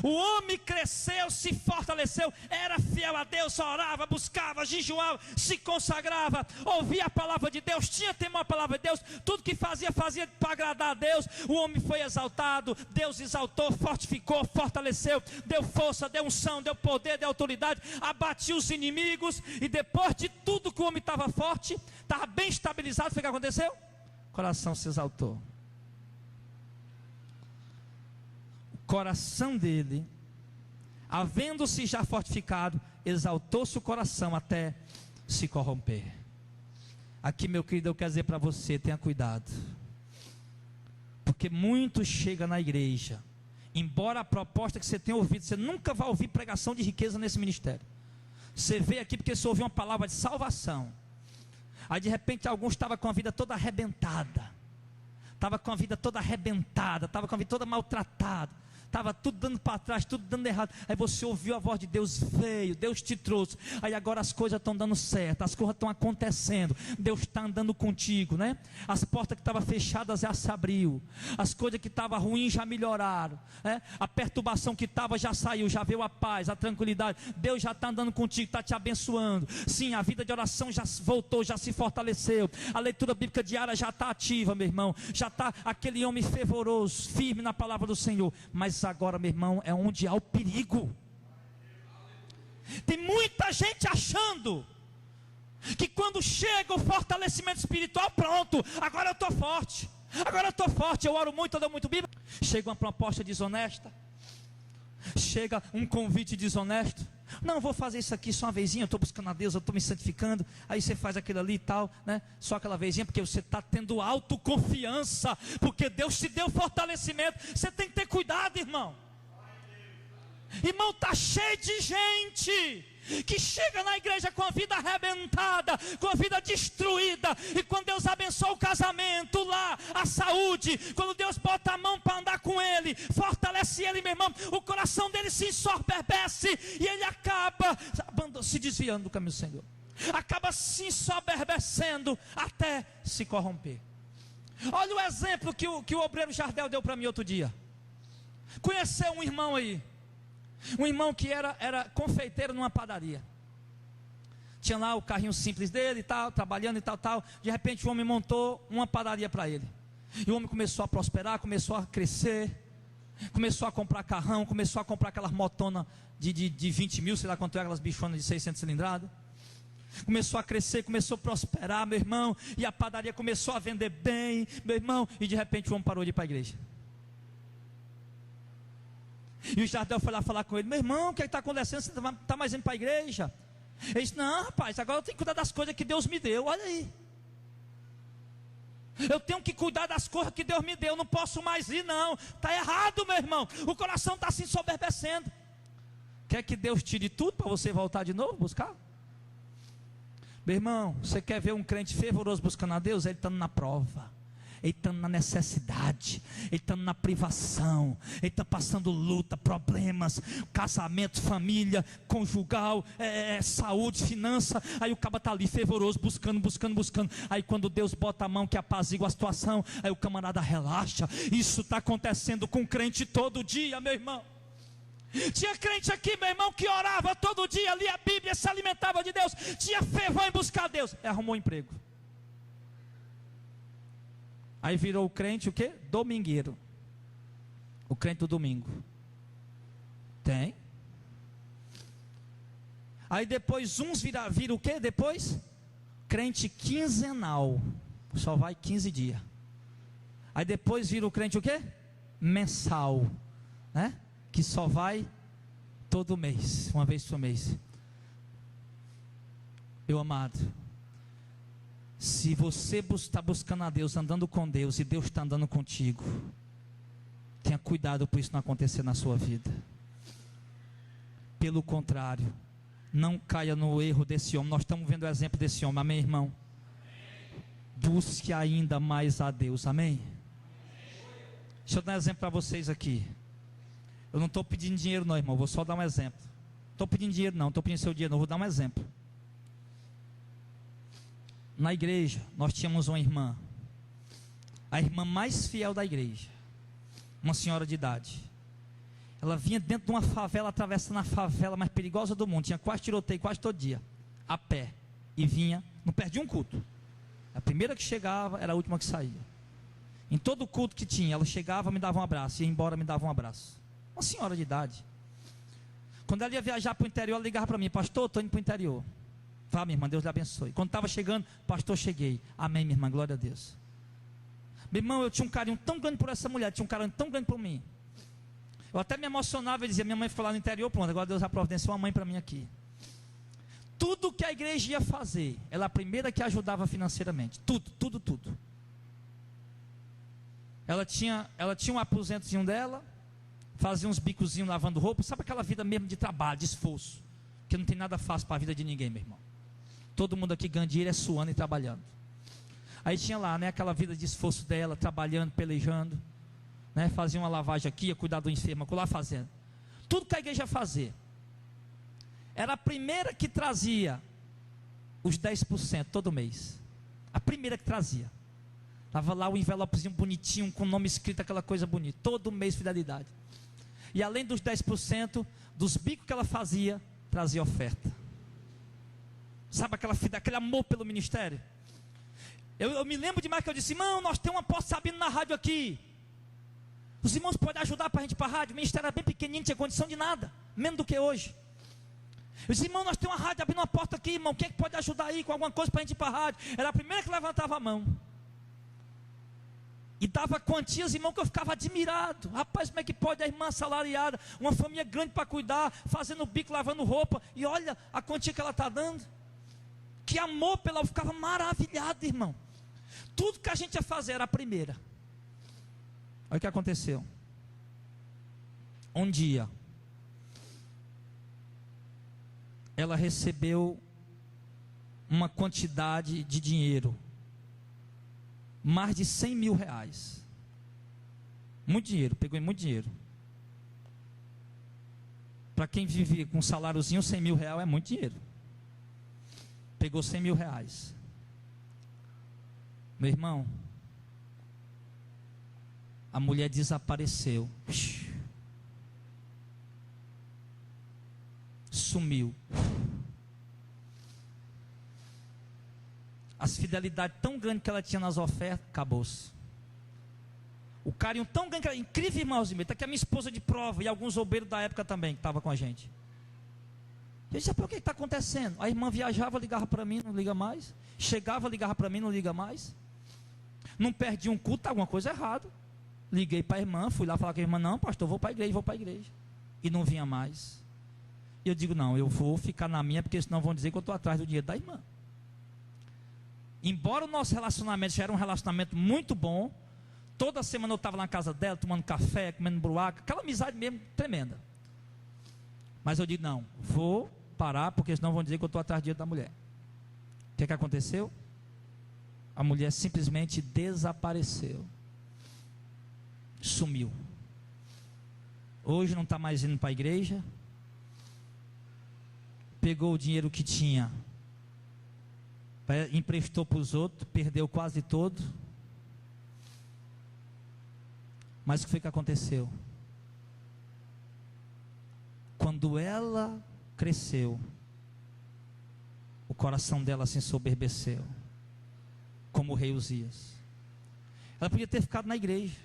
o homem cresceu, se fortaleceu, era fiel a Deus, orava, buscava, jejuava, se consagrava, ouvia a palavra de Deus, tinha temor à palavra de Deus, tudo que fazia para agradar a Deus. O homem foi exaltado, Deus exaltou, fortificou, fortaleceu, deu força, deu unção, deu poder, deu autoridade, abatiu os inimigos. E depois de tudo que o homem estava forte, estava bem estabilizado, foi o que aconteceu? O coração se exaltou. Coração dele, havendo-se já fortificado, exaltou-se o coração até se corromper. Aqui, meu querido, eu quero dizer para você, tenha cuidado, porque muitos chegam na igreja, embora a proposta que você tenha ouvido, você nunca vai ouvir pregação de riqueza nesse ministério. Você veio aqui porque você ouviu uma palavra de salvação, aí de repente alguns estavam com a vida toda arrebentada, estava com a vida toda maltratada, estava tudo dando para trás, tudo dando errado. Aí você ouviu a voz de Deus, veio, Deus te trouxe. Aí agora as coisas estão dando certo, as coisas estão acontecendo, Deus está andando contigo, né? As portas que estavam fechadas já se abriu, as coisas que estavam ruins já melhoraram, né? A perturbação que estava já saiu, já veio a paz, a tranquilidade. Deus já está andando contigo, está te abençoando. Sim, a vida de oração já voltou, já se fortaleceu. A leitura bíblica diária já está ativa, meu irmão. Já está aquele homem fervoroso, firme na palavra do Senhor. Mas agora, meu irmão, é onde há o perigo. Tem muita gente achando que quando chega o fortalecimento espiritual, pronto, agora eu estou forte, eu oro muito, eu dou muito Bíblia. Chega uma proposta desonesta, chega um convite desonesto. Não, vou fazer isso aqui só uma vezinha, eu estou buscando a Deus, eu estou me santificando. Aí você faz aquilo ali e tal, né? Só aquela vezinha, porque você está tendo autoconfiança, porque Deus te deu fortalecimento. Você tem que ter cuidado, irmão. Irmão, está cheio de gente que chega na igreja com a vida arrebentada, com a vida destruída, e quando Deus abençoa o casamento lá, a saúde, quando Deus bota a mão para andar com ele, fortalece ele, meu irmão, o coração dele se ensoberbece, e ele acaba se desviando do caminho do Senhor, acaba se ensoberbecendo, até se corromper. Olha o exemplo que o obreiro Jardel deu para mim outro dia. Conheceu um irmão aí, um irmão que era confeiteiro numa padaria. Tinha lá o carrinho simples dele e tal, trabalhando e tal. De repente o homem montou uma padaria para ele. E o homem começou a prosperar, começou a crescer, começou a comprar carrão, começou a comprar aquelas motonas de 20 mil, sei lá quanto é, aquelas bichonas de 600 cilindradas. Começou a crescer, começou a prosperar, meu irmão. E a padaria começou a vender bem, meu irmão. E de repente o homem parou de ir para a igreja. E o Jardel foi lá falar com ele: meu irmão, o que está acontecendo? Você está mais indo para a igreja? Ele disse: não, rapaz, agora eu tenho que cuidar das coisas que Deus me deu. Olha aí, eu tenho que cuidar das coisas que Deus me deu. Eu não posso mais ir, não. Está errado, meu irmão. O coração está se ensoberbecendo. Quer que Deus tire tudo para você voltar de novo buscar? Meu irmão, você quer ver um crente fervoroso buscando a Deus? Ele está na prova, ele está na necessidade, ele está na privação, ele está passando luta, problemas, casamento, família, conjugal, saúde, finança. Aí o cara está ali fervoroso, buscando. Aí quando Deus bota a mão que apazigua a situação, aí o camarada relaxa. Isso está acontecendo com crente todo dia, meu irmão. Tinha crente aqui, meu irmão, que orava todo dia, lia a Bíblia, se alimentava de Deus, tinha fervor em buscar Deus, arrumou um emprego. Aí virou o crente o quê? Domingueiro. O crente do domingo. Tem. Aí depois uns vira o quê? Depois? Crente quinzenal. Só vai 15 dias. Aí depois vira o crente o quê? Mensal. Né? Que só vai todo mês. Uma vez por mês. Meu amado, se você está buscando a Deus, andando com Deus, e Deus está andando contigo, tenha cuidado para isso não acontecer na sua vida. Pelo contrário, não caia no erro desse homem. Nós estamos vendo o exemplo desse homem, amém, irmão? Busque ainda mais a Deus, amém? Deixa eu dar um exemplo para vocês aqui. Eu não estou pedindo dinheiro não, irmão, vou só dar um exemplo. Não estou pedindo dinheiro não, estou pedindo seu dinheiro não, vou dar um exemplo. Na igreja, nós tínhamos uma irmã, a irmã mais fiel da igreja, uma senhora de idade. Ela vinha dentro de uma favela, atravessando a favela mais perigosa do mundo, tinha quase tiroteio, quase todo dia, a pé, e vinha, não perdia um culto. A primeira que chegava, era a última que saía. Em todo culto que tinha, ela chegava, me dava um abraço, ia embora, me dava um abraço. Uma senhora de idade. Quando ela ia viajar para o interior, ela ligava para mim: pastor, estou indo para o interior. Vá, minha irmã, Deus lhe abençoe. Quando estava chegando: pastor, cheguei. Amém, minha irmã, glória a Deus. Meu irmão, eu tinha um carinho tão grande por essa mulher, tinha um carinho tão grande por mim. Eu até me emocionava e dizia: minha mãe foi lá no interior, pronto, agora Deus já providenciou uma mãe para mim aqui. Tudo que a igreja ia fazer, ela é a primeira que ajudava financeiramente. Tudo. Ela tinha um aposentozinho dela, fazia uns bicozinhos lavando roupa, sabe aquela vida mesmo de trabalho, de esforço, que não tem nada fácil para a vida de ninguém, meu irmão. Todo mundo aqui ganha dinheiro, suando e trabalhando. Aí tinha lá, né, aquela vida de esforço dela, trabalhando, pelejando, né? Fazia uma lavagem aqui, ia cuidar do enfermo, lá fazendo. Tudo que a igreja fazia. Era a primeira que trazia os 10% todo mês. A primeira que trazia. Estava lá o envelopezinho bonitinho, com o nome escrito, aquela coisa bonita. Todo mês fidelidade. E além dos 10%, dos bicos que ela fazia, trazia oferta. Sabe aquele amor pelo ministério? Eu me lembro demais que eu disse: irmão, nós temos uma Apóstolo Sabino na rádio aqui. Os irmãos podem ajudar para a gente ir para a rádio. O ministério era bem pequenininho, não tinha condição de nada, menos do que hoje. Eu disse: irmão, nós temos uma rádio abrindo uma porta aqui, irmão. Quem é que pode ajudar aí com alguma coisa para a gente ir para a rádio? Era a primeira que levantava a mão. E dava quantias, irmão, que eu ficava admirado. Rapaz, como é que pode a irmã assalariada, uma família grande para cuidar, fazendo bico, lavando roupa, e olha a quantia que ela está dando. Que amor pela... Eu ficava maravilhado, irmão. Tudo que a gente ia fazer era a primeira. Olha o que aconteceu. Um dia, ela recebeu uma quantidade de dinheiro, mais de 100 mil reais. Muito dinheiro, pegou em muito dinheiro. Para quem vive com um saláriozinho, 100 mil reais é muito dinheiro. Pegou 100 mil reais. Meu irmão, a mulher desapareceu. Sumiu. As fidelidades tão grandes que ela tinha nas ofertas, acabou-se. O carinho tão grande que ela... Incrível, irmãos, está aqui a minha esposa de prova e alguns obreiros da época também que estavam com a gente. Eu disse: por que está acontecendo? A irmã viajava, ligava para mim, não liga mais. Chegava, ligava para mim, não liga mais. Não perdi um culto, alguma coisa errada. Liguei para a irmã, fui lá falar com a irmã: não, pastor, vou para a igreja. E não vinha mais. E eu digo: não, eu vou ficar na minha, porque senão vão dizer que eu estou atrás do dinheiro da irmã. Embora o nosso relacionamento já era um relacionamento muito bom, toda semana eu estava lá na casa dela, tomando café, comendo bruaca, aquela amizade mesmo tremenda. Mas eu digo: não, vou parar, porque senão vão dizer que eu estou atrás do dinheiro da mulher. O que aconteceu? A mulher simplesmente desapareceu. Sumiu. Hoje não está mais indo para a igreja. Pegou o dinheiro que tinha, emprestou para os outros, perdeu quase todo. Mas o que foi que aconteceu? Quando ela cresceu, o coração dela se ensoberbeceu, como o rei Uzias. Ela podia ter ficado na igreja.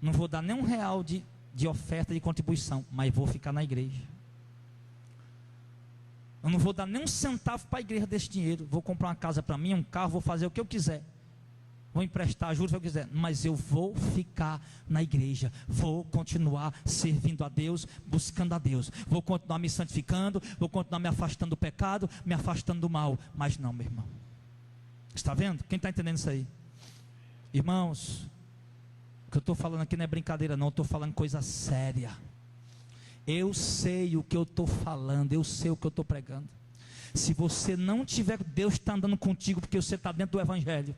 Não vou dar nem R$1 de oferta, de contribuição, mas vou ficar na igreja. Eu não vou dar nem um centavo para a igreja desse dinheiro. Vou comprar uma casa para mim, um carro, vou fazer o que eu quiser. Vou emprestar juros, o que eu quiser. Mas eu vou ficar na igreja. Vou continuar servindo a Deus, buscando a Deus. Vou continuar me santificando, vou continuar me afastando do pecado, me afastando do mal. Mas não, meu irmão. Está vendo? Quem está entendendo isso aí? Irmãos, o que eu estou falando aqui não é brincadeira não, eu estou falando coisa séria. Eu sei o que eu estou falando, eu sei o que eu estou pregando. Se você não tiver, Deus está andando contigo, porque você está dentro do Evangelho.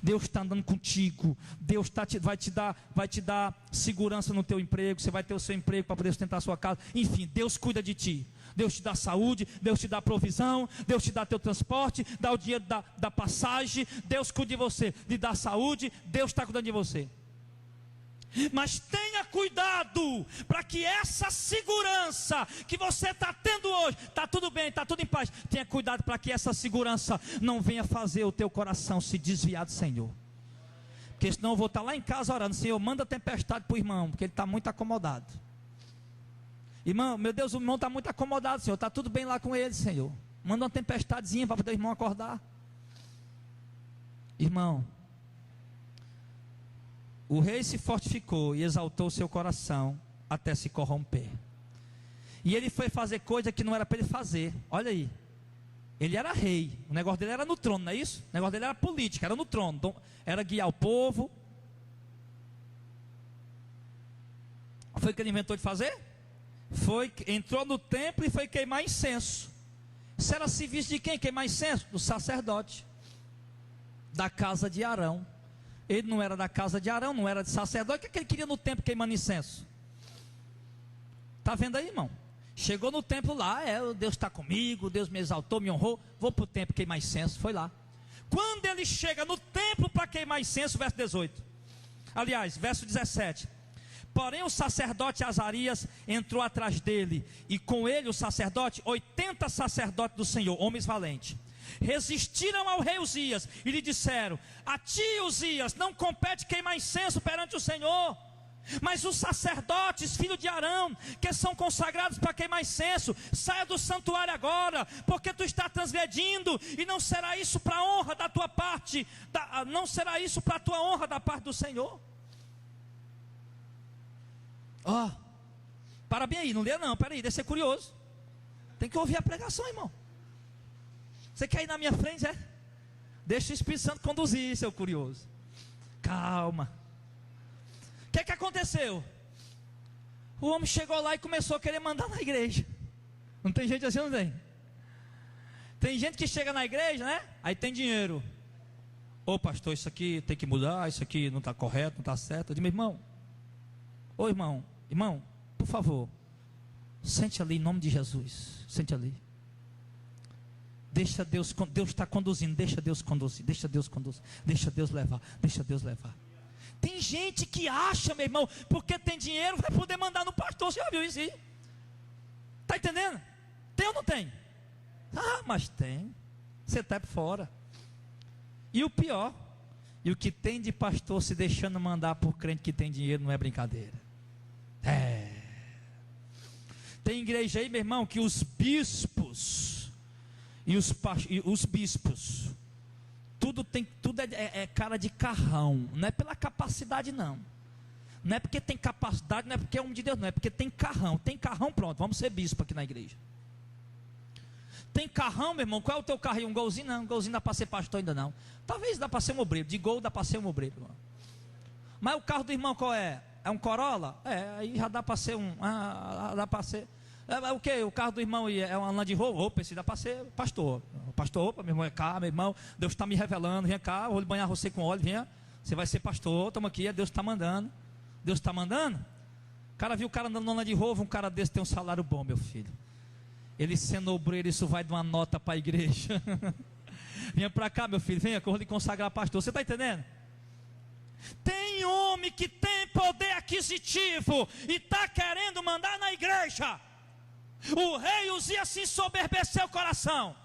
Deus está andando contigo. Deus vai te dar segurança no teu emprego. Você vai ter o seu emprego para poder sustentar a sua casa. Enfim, Deus cuida de ti. Deus te dá saúde, Deus te dá provisão, Deus te dá teu transporte, dá o dinheiro da passagem. Deus cuida de você, lhe dá saúde, Deus está cuidando de você. Mas tenha cuidado para que essa segurança que você está tendo hoje, está tudo bem, está tudo em paz, tenha cuidado para que essa segurança não venha fazer o teu coração se desviar do Senhor. Porque senão eu vou estar lá em casa orando: Senhor, manda tempestade para o irmão, porque ele está muito acomodado. Irmão, meu Deus, o irmão está muito acomodado, Senhor, está tudo bem lá com ele, Senhor. Manda uma tempestadezinha para poder o irmão acordar. Irmão, o rei se fortificou e exaltou seu coração até se corromper. E ele foi fazer coisa que não era para ele fazer. Olha aí. Ele era rei. O negócio dele era no trono, não é isso? O negócio dele era política, era no trono. Então, era guiar o povo. Foi o que ele inventou de fazer? Entrou no templo e foi queimar incenso. Isso era serviço de quem? Queimar incenso? Do sacerdote, da casa de Arão. Ele não era da casa de Arão, não era de sacerdote. O que ele queria no templo queimando incenso? Está vendo aí, irmão? Chegou no templo lá, Deus está comigo, Deus me exaltou, me honrou, vou para o templo queimar incenso, foi lá. Quando ele chega no templo para queimar incenso, verso 18, aliás, verso 17, porém o sacerdote Azarias entrou atrás dele, e com ele o sacerdote, 80 sacerdotes do Senhor, homens valentes, resistiram ao rei Uzias, e lhe disseram, a ti Uzias, não compete queimar incenso perante o Senhor, mas os sacerdotes, filho de Arão, que são consagrados para queimar incenso, saia do santuário agora, porque tu está transgredindo, e não será isso para a honra da tua parte, não será isso para a tua honra da parte do Senhor. Ó, para bem aí, não lê não, peraí, deixa ser curioso, tem que ouvir a pregação, irmão. Você quer ir na minha frente, é? Deixa o Espírito Santo conduzir, seu curioso. Calma. O que aconteceu? O homem chegou lá e começou a querer mandar na igreja. Não tem gente assim, não tem? Tem gente que chega na igreja, né? Aí tem dinheiro. Ô pastor, isso aqui tem que mudar, isso aqui não está correto, não está certo. Eu digo, meu irmão, ô irmão, por favor, sente ali em nome de Jesus, sente ali. Deixa Deus está conduzindo, deixa Deus conduzir, deixa Deus conduzir, deixa Deus levar, deixa Deus levar. Tem gente que acha, meu irmão, porque tem dinheiro, vai poder mandar no pastor. Você já viu isso aí? Está entendendo? Tem ou não tem? Ah, mas tem. Você está por fora. E o pior, e o que tem de pastor se deixando mandar por crente que tem dinheiro não é brincadeira. Tem igreja aí, meu irmão, que os bispos e os bispos, tudo é cara de carrão. Não é pela capacidade não é porque tem capacidade, não é porque é homem de Deus, não é porque tem carrão, pronto, vamos ser bispo aqui na igreja. Tem carrão, meu irmão, qual é o teu carro? Um golzinho? Não, um golzinho dá para ser pastor ainda não. Talvez dá para ser um obreiro, de gol dá para ser um obreiro, irmão. Mas o carro do irmão qual é? É um Corolla? Aí já dá para ser dá para ser. O que? O carro do irmão é uma Land Rover? Opa, esse dá para ser pastor. Pastor, opa, meu irmão é cá, meu irmão, Deus está me revelando, vem cá, vou banhar você com óleo, venha, você vai ser pastor, toma aqui, Deus está mandando. Deus está mandando? O cara viu o cara andando na Land Rover, um cara desse tem um salário bom, meu filho. Ele sendo obreiro, isso vai de uma nota para a igreja. Venha para cá, meu filho, venha que eu vou lhe consagrar pastor. Você está entendendo? Tem homem que tem poder aquisitivo e está querendo mandar na igreja. O rei Uzias se ensoberbeceu o coração.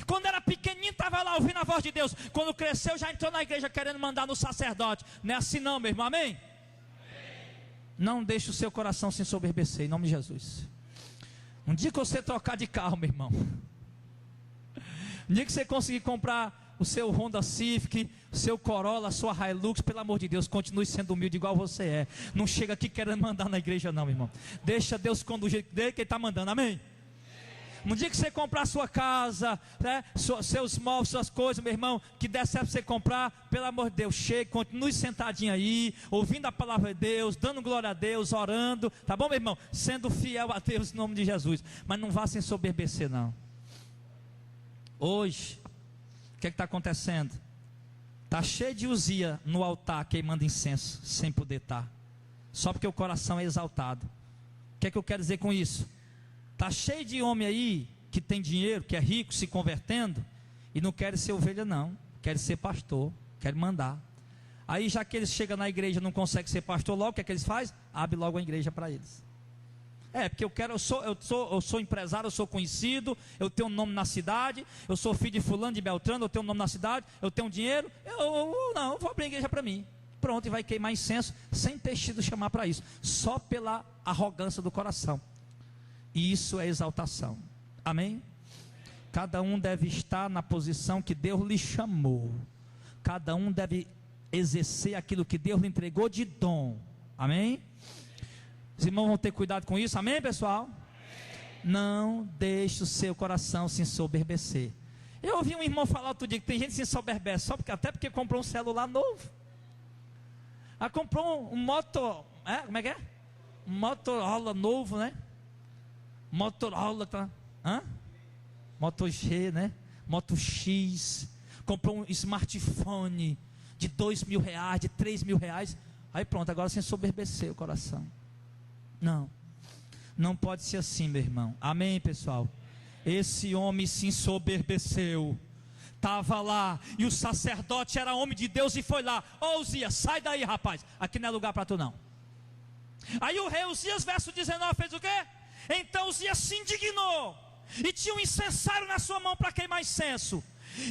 Quando era pequenininho estava lá ouvindo a voz de Deus. Quando cresceu já entrou na igreja querendo mandar no sacerdote. Não é assim não, meu irmão, amém? Não deixe o seu coração se ensoberbecer, em nome de Jesus. Um dia que você trocar de carro, meu irmão, um dia que você conseguir comprar o seu Honda Civic, o seu Corolla, a sua Hilux, pelo amor de Deus, continue sendo humilde igual você é. Não chega aqui querendo mandar na igreja não, meu irmão. Deixa Deus conduzir dele que Ele está mandando, amém? Um dia que você comprar sua casa, né, seus móveis, suas coisas, meu irmão, que der certo para você comprar, pelo amor de Deus, chegue, continue sentadinho aí, ouvindo a palavra de Deus, dando glória a Deus, orando, tá bom, meu irmão? Sendo fiel a Deus em nome de Jesus, mas não vá se ensoberbecer não. Hoje, o que está acontecendo? Está cheio de Uzias no altar queimando incenso, sem poder estar, só porque o coração é exaltado. O que é que eu quero dizer com isso? Está cheio de homem aí que tem dinheiro, que é rico, se convertendo e não quer ser ovelha não, quer ser pastor, quer mandar. Aí já que eles chegam na igreja e não conseguem ser pastor logo, o que é que eles fazem? Abre logo a igreja para eles. Porque eu sou empresário, eu sou conhecido, eu tenho um nome na cidade, eu sou filho de fulano, de Beltrano, eu tenho um nome na cidade, eu tenho dinheiro, eu vou abrir a igreja para mim. Pronto, e vai queimar incenso sem ter sido chamar para isso, só pela arrogância do coração. E isso é exaltação, amém? Cada um deve estar na posição que Deus lhe chamou, cada um deve exercer aquilo que Deus lhe entregou de dom, amém? Os irmãos vão ter cuidado com isso, amém, pessoal? Amém. Não deixe o seu coração se ensoberbecer. Eu ouvi um irmão falar outro dia que tem gente que se ensoberbece só até porque comprou um celular novo. Comprou um como é que é? Um Motorola novo, né? Motorola, tá? Moto G, né? Moto X. Comprou um smartphone de 2 mil reais, de 3 mil reais. Aí pronto, agora se ensoberbeceu o coração. Não, não pode ser assim, meu irmão. Amém, pessoal? Esse homem se ensoberbeceu. Estava lá, e o sacerdote era homem de Deus e foi lá: ô Uzias, sai daí, rapaz, aqui não é lugar para tu não. Aí o rei Uzias, verso 19, fez o quê? Então Uzias se indignou, e tinha um incensário na sua mão para queimar incenso.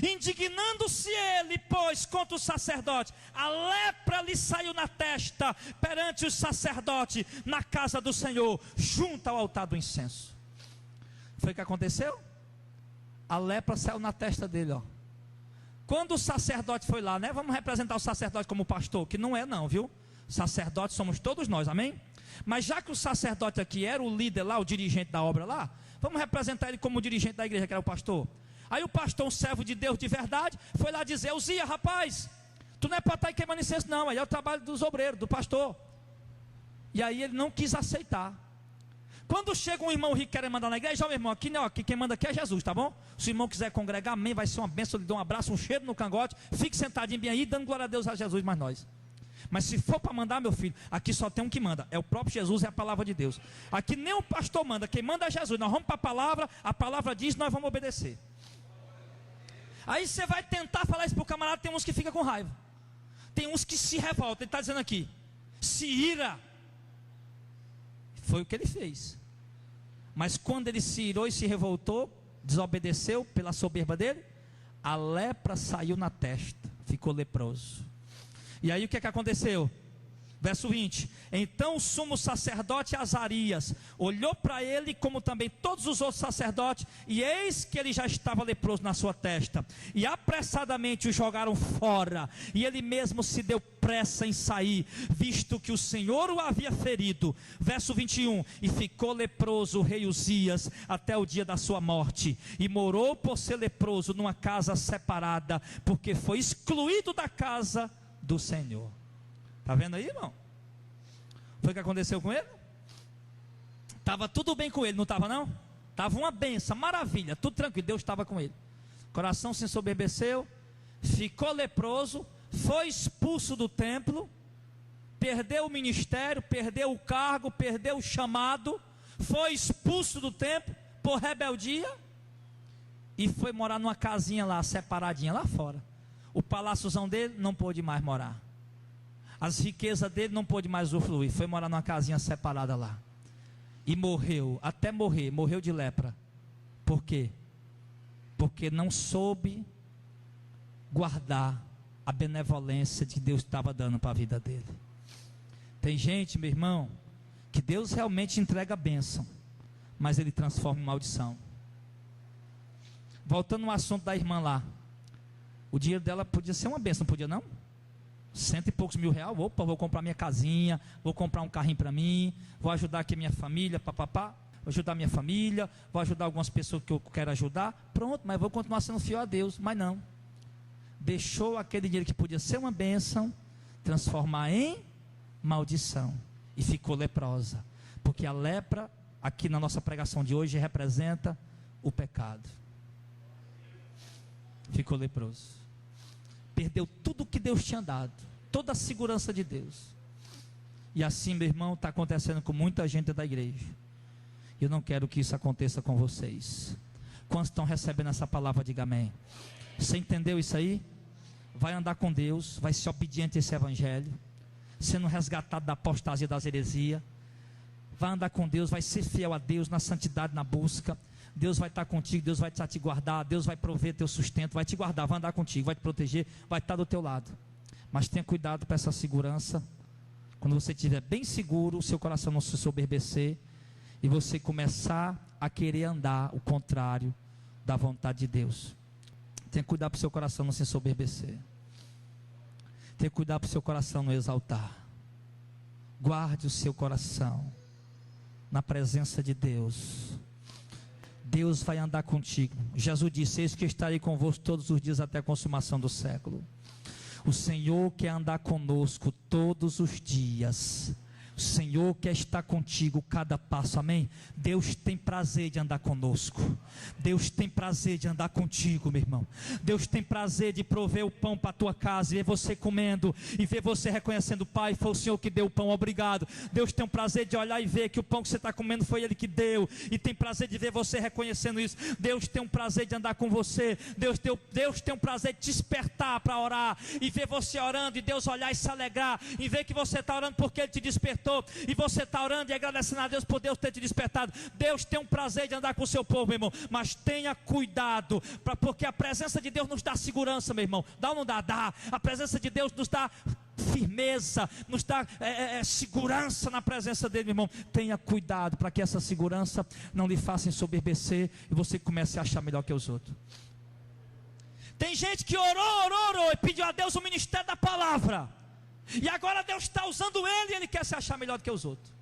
Indignando-se ele, pois, contra o sacerdote, a lepra lhe saiu na testa perante o sacerdote na casa do Senhor, junto ao altar do incenso. Foi o que aconteceu? A lepra saiu na testa dele, ó. Quando o sacerdote foi lá, né? Vamos representar o sacerdote como pastor, que não é não, viu? Sacerdote somos todos nós, amém? Mas já que o sacerdote aqui era o líder lá, o dirigente da obra lá, vamos representar ele como o dirigente da igreja, que era o pastor. Aí o pastor, um servo de Deus de verdade, foi lá dizer: Uzias, rapaz, tu não é para estar aí queimando incenso não, aí é o trabalho dos obreiros, do pastor. E aí ele não quis aceitar. Quando chega um irmão rico querendo mandar na igreja, ó meu irmão, aqui, não, aqui quem manda aqui é Jesus, tá bom? Se o irmão quiser congregar, amém, vai ser uma bênção, lhe dou um abraço, um cheiro no cangote, fique sentadinho bem aí, dando glória a Deus a Jesus, mais nós. Mas se for para mandar, meu filho, aqui só tem um que manda, é o próprio Jesus, é a palavra de Deus. Aqui nem o pastor manda, quem manda é Jesus. Nós vamos para a palavra diz, nós vamos obedecer. Aí você vai tentar falar isso para o camarada, tem uns que ficam com raiva, tem uns que se revoltam. Ele está dizendo aqui, se ira. Foi o que ele fez. Mas quando ele se irou e se revoltou, desobedeceu pela soberba dele, a lepra saiu na testa, ficou leproso. E aí o que é que aconteceu? Verso 20: então o sumo sacerdote Azarias olhou para ele, como também todos os outros sacerdotes, e eis que ele já estava leproso na sua testa, e apressadamente o jogaram fora, e ele mesmo se deu pressa em sair, visto que o Senhor o havia ferido. Verso 21: e ficou leproso o rei Uzias até o dia da sua morte, e morou por ser leproso numa casa separada, porque foi excluído da casa do Senhor. Está vendo aí, irmão? Foi o que aconteceu com ele? Estava tudo bem com ele, não estava não? Estava uma benção, maravilha, tudo tranquilo, Deus estava com ele. O coração se ensoberbeceu, ficou leproso, foi expulso do templo, perdeu o ministério, perdeu o cargo, perdeu o chamado, foi expulso do templo por rebeldia e foi morar numa casinha lá, separadinha lá fora. O paláciozão dele não pôde mais morar. As riquezas dele não pôde mais usufruir. Foi morar numa casinha separada lá. E morreu, até morrer, morreu de lepra. Por quê? Porque não soube guardar a benevolência que Deus estava dando para a vida dele. Tem gente, meu irmão, que Deus realmente entrega a bênção, mas ele transforma em maldição. Voltando ao assunto da irmã lá, o dinheiro dela podia ser uma bênção, não podia não? 100 e poucos mil reais, opa, vou comprar minha casinha, vou comprar um carrinho para mim, vou ajudar aqui minha família, papapá, vou ajudar minha família, vou ajudar algumas pessoas que eu quero ajudar, pronto, mas vou continuar sendo fiel a Deus. Mas não, deixou aquele dinheiro que podia ser uma bênção, transformar em maldição, e ficou leprosa, porque a lepra, aqui na nossa pregação de hoje, representa o pecado. Ficou leproso, perdeu tudo que Deus tinha dado, toda a segurança de Deus. E assim, meu irmão, está acontecendo com muita gente da igreja. Eu não quero que isso aconteça com vocês. Quantos estão recebendo essa palavra? Diga amém. Você entendeu isso aí? Vai andar com Deus, vai ser obediente a esse evangelho, sendo resgatado da apostasia, das heresias. Vai andar com Deus, vai ser fiel a Deus na santidade, na busca. Deus vai estar contigo, Deus vai te guardar, Deus vai prover teu sustento, vai te guardar, vai andar contigo, vai te proteger, vai estar do teu lado. Mas tenha cuidado para essa segurança. Quando você estiver bem seguro, o seu coração não se soberbecer e você começar a querer andar o contrário da vontade de Deus. Tenha cuidado para o seu coração não se soberbecer. Tenha cuidado para o seu coração não exaltar. Guarde o seu coração na presença de Deus. Deus vai andar contigo. Jesus disse: eis que estarei convosco todos os dias até a consumação do século. O Senhor quer andar conosco todos os dias. O Senhor quer estar contigo cada passo, amém? Deus tem prazer de andar conosco. Deus tem prazer de andar contigo, meu irmão. Deus tem prazer de prover o pão para a tua casa, e ver você comendo, e ver você reconhecendo: Pai, foi o Senhor que deu o pão, obrigado. Deus tem o prazer de olhar e ver que o pão que você está comendo foi Ele que deu, e tem prazer de ver você reconhecendo isso. Deus tem um prazer de andar com você. Deus tem um prazer de te despertar para orar, e ver você orando, e Deus olhar e se alegrar, e ver que você está orando porque Ele te despertou, e você está orando e agradecendo a Deus por Deus ter te despertado. Deus tem um prazer de andar com o seu povo, meu irmão, mas tenha cuidado, porque a presença de Deus nos dá segurança, meu irmão. Dá ou não dá? Dá. A presença de Deus nos dá firmeza, nos dá segurança na presença dele, meu irmão. Tenha cuidado para que essa segurança não lhe faça ensoberbecer e você comece a achar melhor que os outros. Tem gente que orou e pediu a Deus o ministério da palavra, e agora Deus está usando ele e ele quer se achar melhor do que os outros.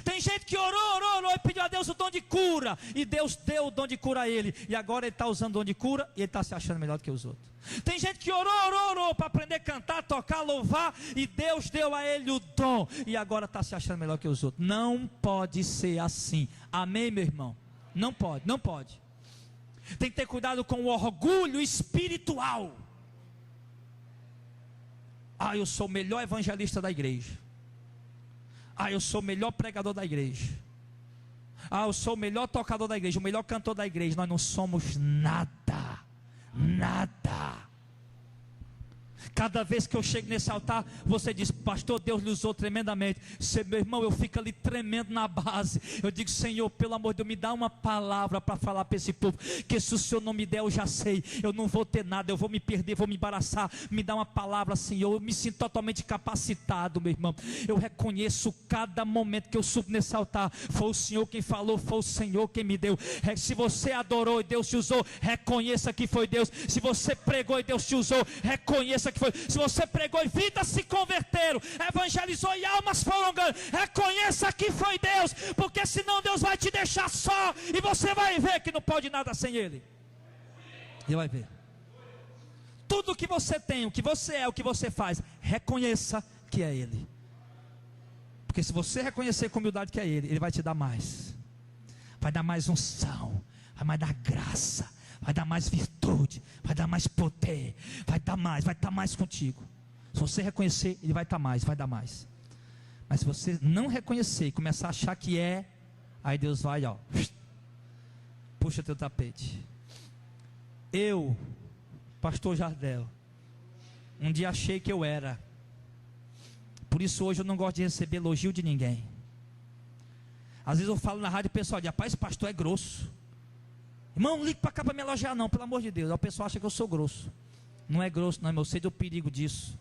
Tem gente que orou e pediu a Deus o dom de cura, e Deus deu o dom de cura a ele, e agora ele está usando o dom de cura e ele está se achando melhor do que os outros. Tem gente que orou para aprender a cantar, tocar, louvar, e Deus deu a ele o dom, e agora está se achando melhor que os outros. Não pode ser assim, amém, meu irmão? Não pode, não pode. Tem que ter cuidado com o orgulho espiritual. Eu sou o melhor evangelista da igreja. Eu sou o melhor pregador da igreja. Eu sou o melhor tocador da igreja, o melhor cantor da igreja. Nós não somos nada. Nada. Cada vez que eu chego nesse altar, você diz: pastor, Deus lhe usou tremendamente. Meu irmão, eu fico ali tremendo na base. Eu digo: Senhor, pelo amor de Deus, me dá uma palavra para falar para esse povo, que se o Senhor não me der, eu já sei, eu não vou ter nada, eu vou me perder, vou me embaraçar. Me dá uma palavra, Senhor. Eu me sinto totalmente capacitado, meu irmão. Eu reconheço cada momento que eu subo nesse altar, foi o Senhor quem falou, foi o Senhor quem me deu. Se você adorou e Deus te usou, reconheça que foi Deus. Se você pregou e Deus te usou, reconheça que foi. Se você pregou e vidas se converteram, evangelizou e almas foram ganhas, reconheça que foi Deus, porque senão Deus vai te deixar só, e você vai ver que não pode nada sem Ele. E vai ver. Tudo que você tem, o que você é, o que você faz, reconheça que é Ele. Porque se você reconhecer com humildade que é Ele, Ele vai te dar mais. Vai dar mais unção, vai dar graça, vai dar mais virtude, vai dar mais poder, vai estar mais contigo. Se você reconhecer, Ele vai estar mais, vai dar mais. Mas se você não reconhecer e começar a achar que é, aí Deus vai, puxa teu tapete. Eu, pastor Jardel, um dia achei que eu era. Por isso hoje eu não gosto de receber elogio de ninguém. Às vezes eu falo na rádio e o pessoal diz: rapaz, esse pastor é grosso. Irmão, não ligue para cá para me elogiar não, pelo amor de Deus. Aí o pessoal acha que eu sou grosso. Não é grosso não, irmão, eu sei do perigo disso.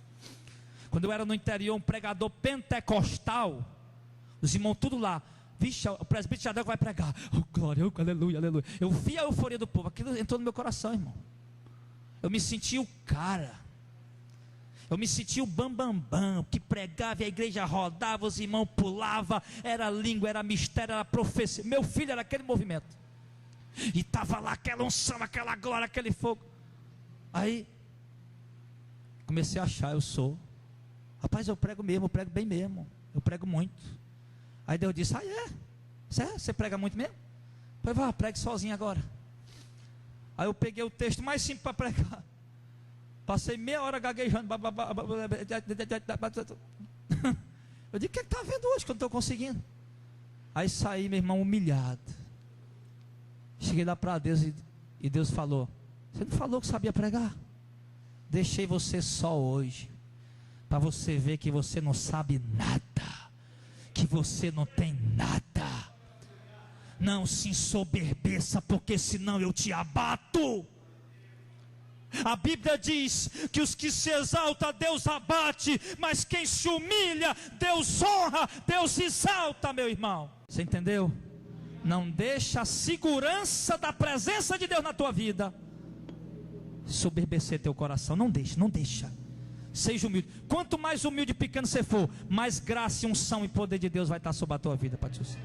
Quando eu era no interior, um pregador pentecostal, os irmãos tudo lá: vixe, o presbítero Jardel vai pregar, glória, aleluia, aleluia. Eu vi a euforia do povo, aquilo entrou no meu coração, irmão. Eu me senti o cara, eu me senti o bambambam, que pregava e a igreja rodava, os irmãos pulavam, era língua, era mistério, era profecia. Meu filho era aquele movimento. E estava lá aquela unção, aquela glória, aquele fogo. Aí comecei a achar, rapaz, eu prego mesmo, eu prego bem mesmo, eu prego muito. Aí Deus disse: você prega muito mesmo? Pois vá, pregue sozinho agora. Aí eu peguei o texto mais simples para pregar, passei meia hora gaguejando. Eu digo: o que está vendo hoje que eu não estou conseguindo? Aí saí, meu irmão, humilhado. Cheguei lá para Deus e Deus falou: você não falou que sabia pregar? Deixei você só hoje, para você ver que você não sabe nada, que você não tem nada. Não se ensoberbeça, porque senão eu te abato. A Bíblia diz que os que se exaltam, Deus abate, mas quem se humilha, Deus honra, Deus exalta, meu irmão. Você entendeu? Não deixa a segurança da presença de Deus na tua vida soberbecer teu coração. Não deixa. Seja humilde. Quanto mais humilde e pequeno você for, mais graça e unção e poder de Deus vai estar sobre a tua vida, Patrícia.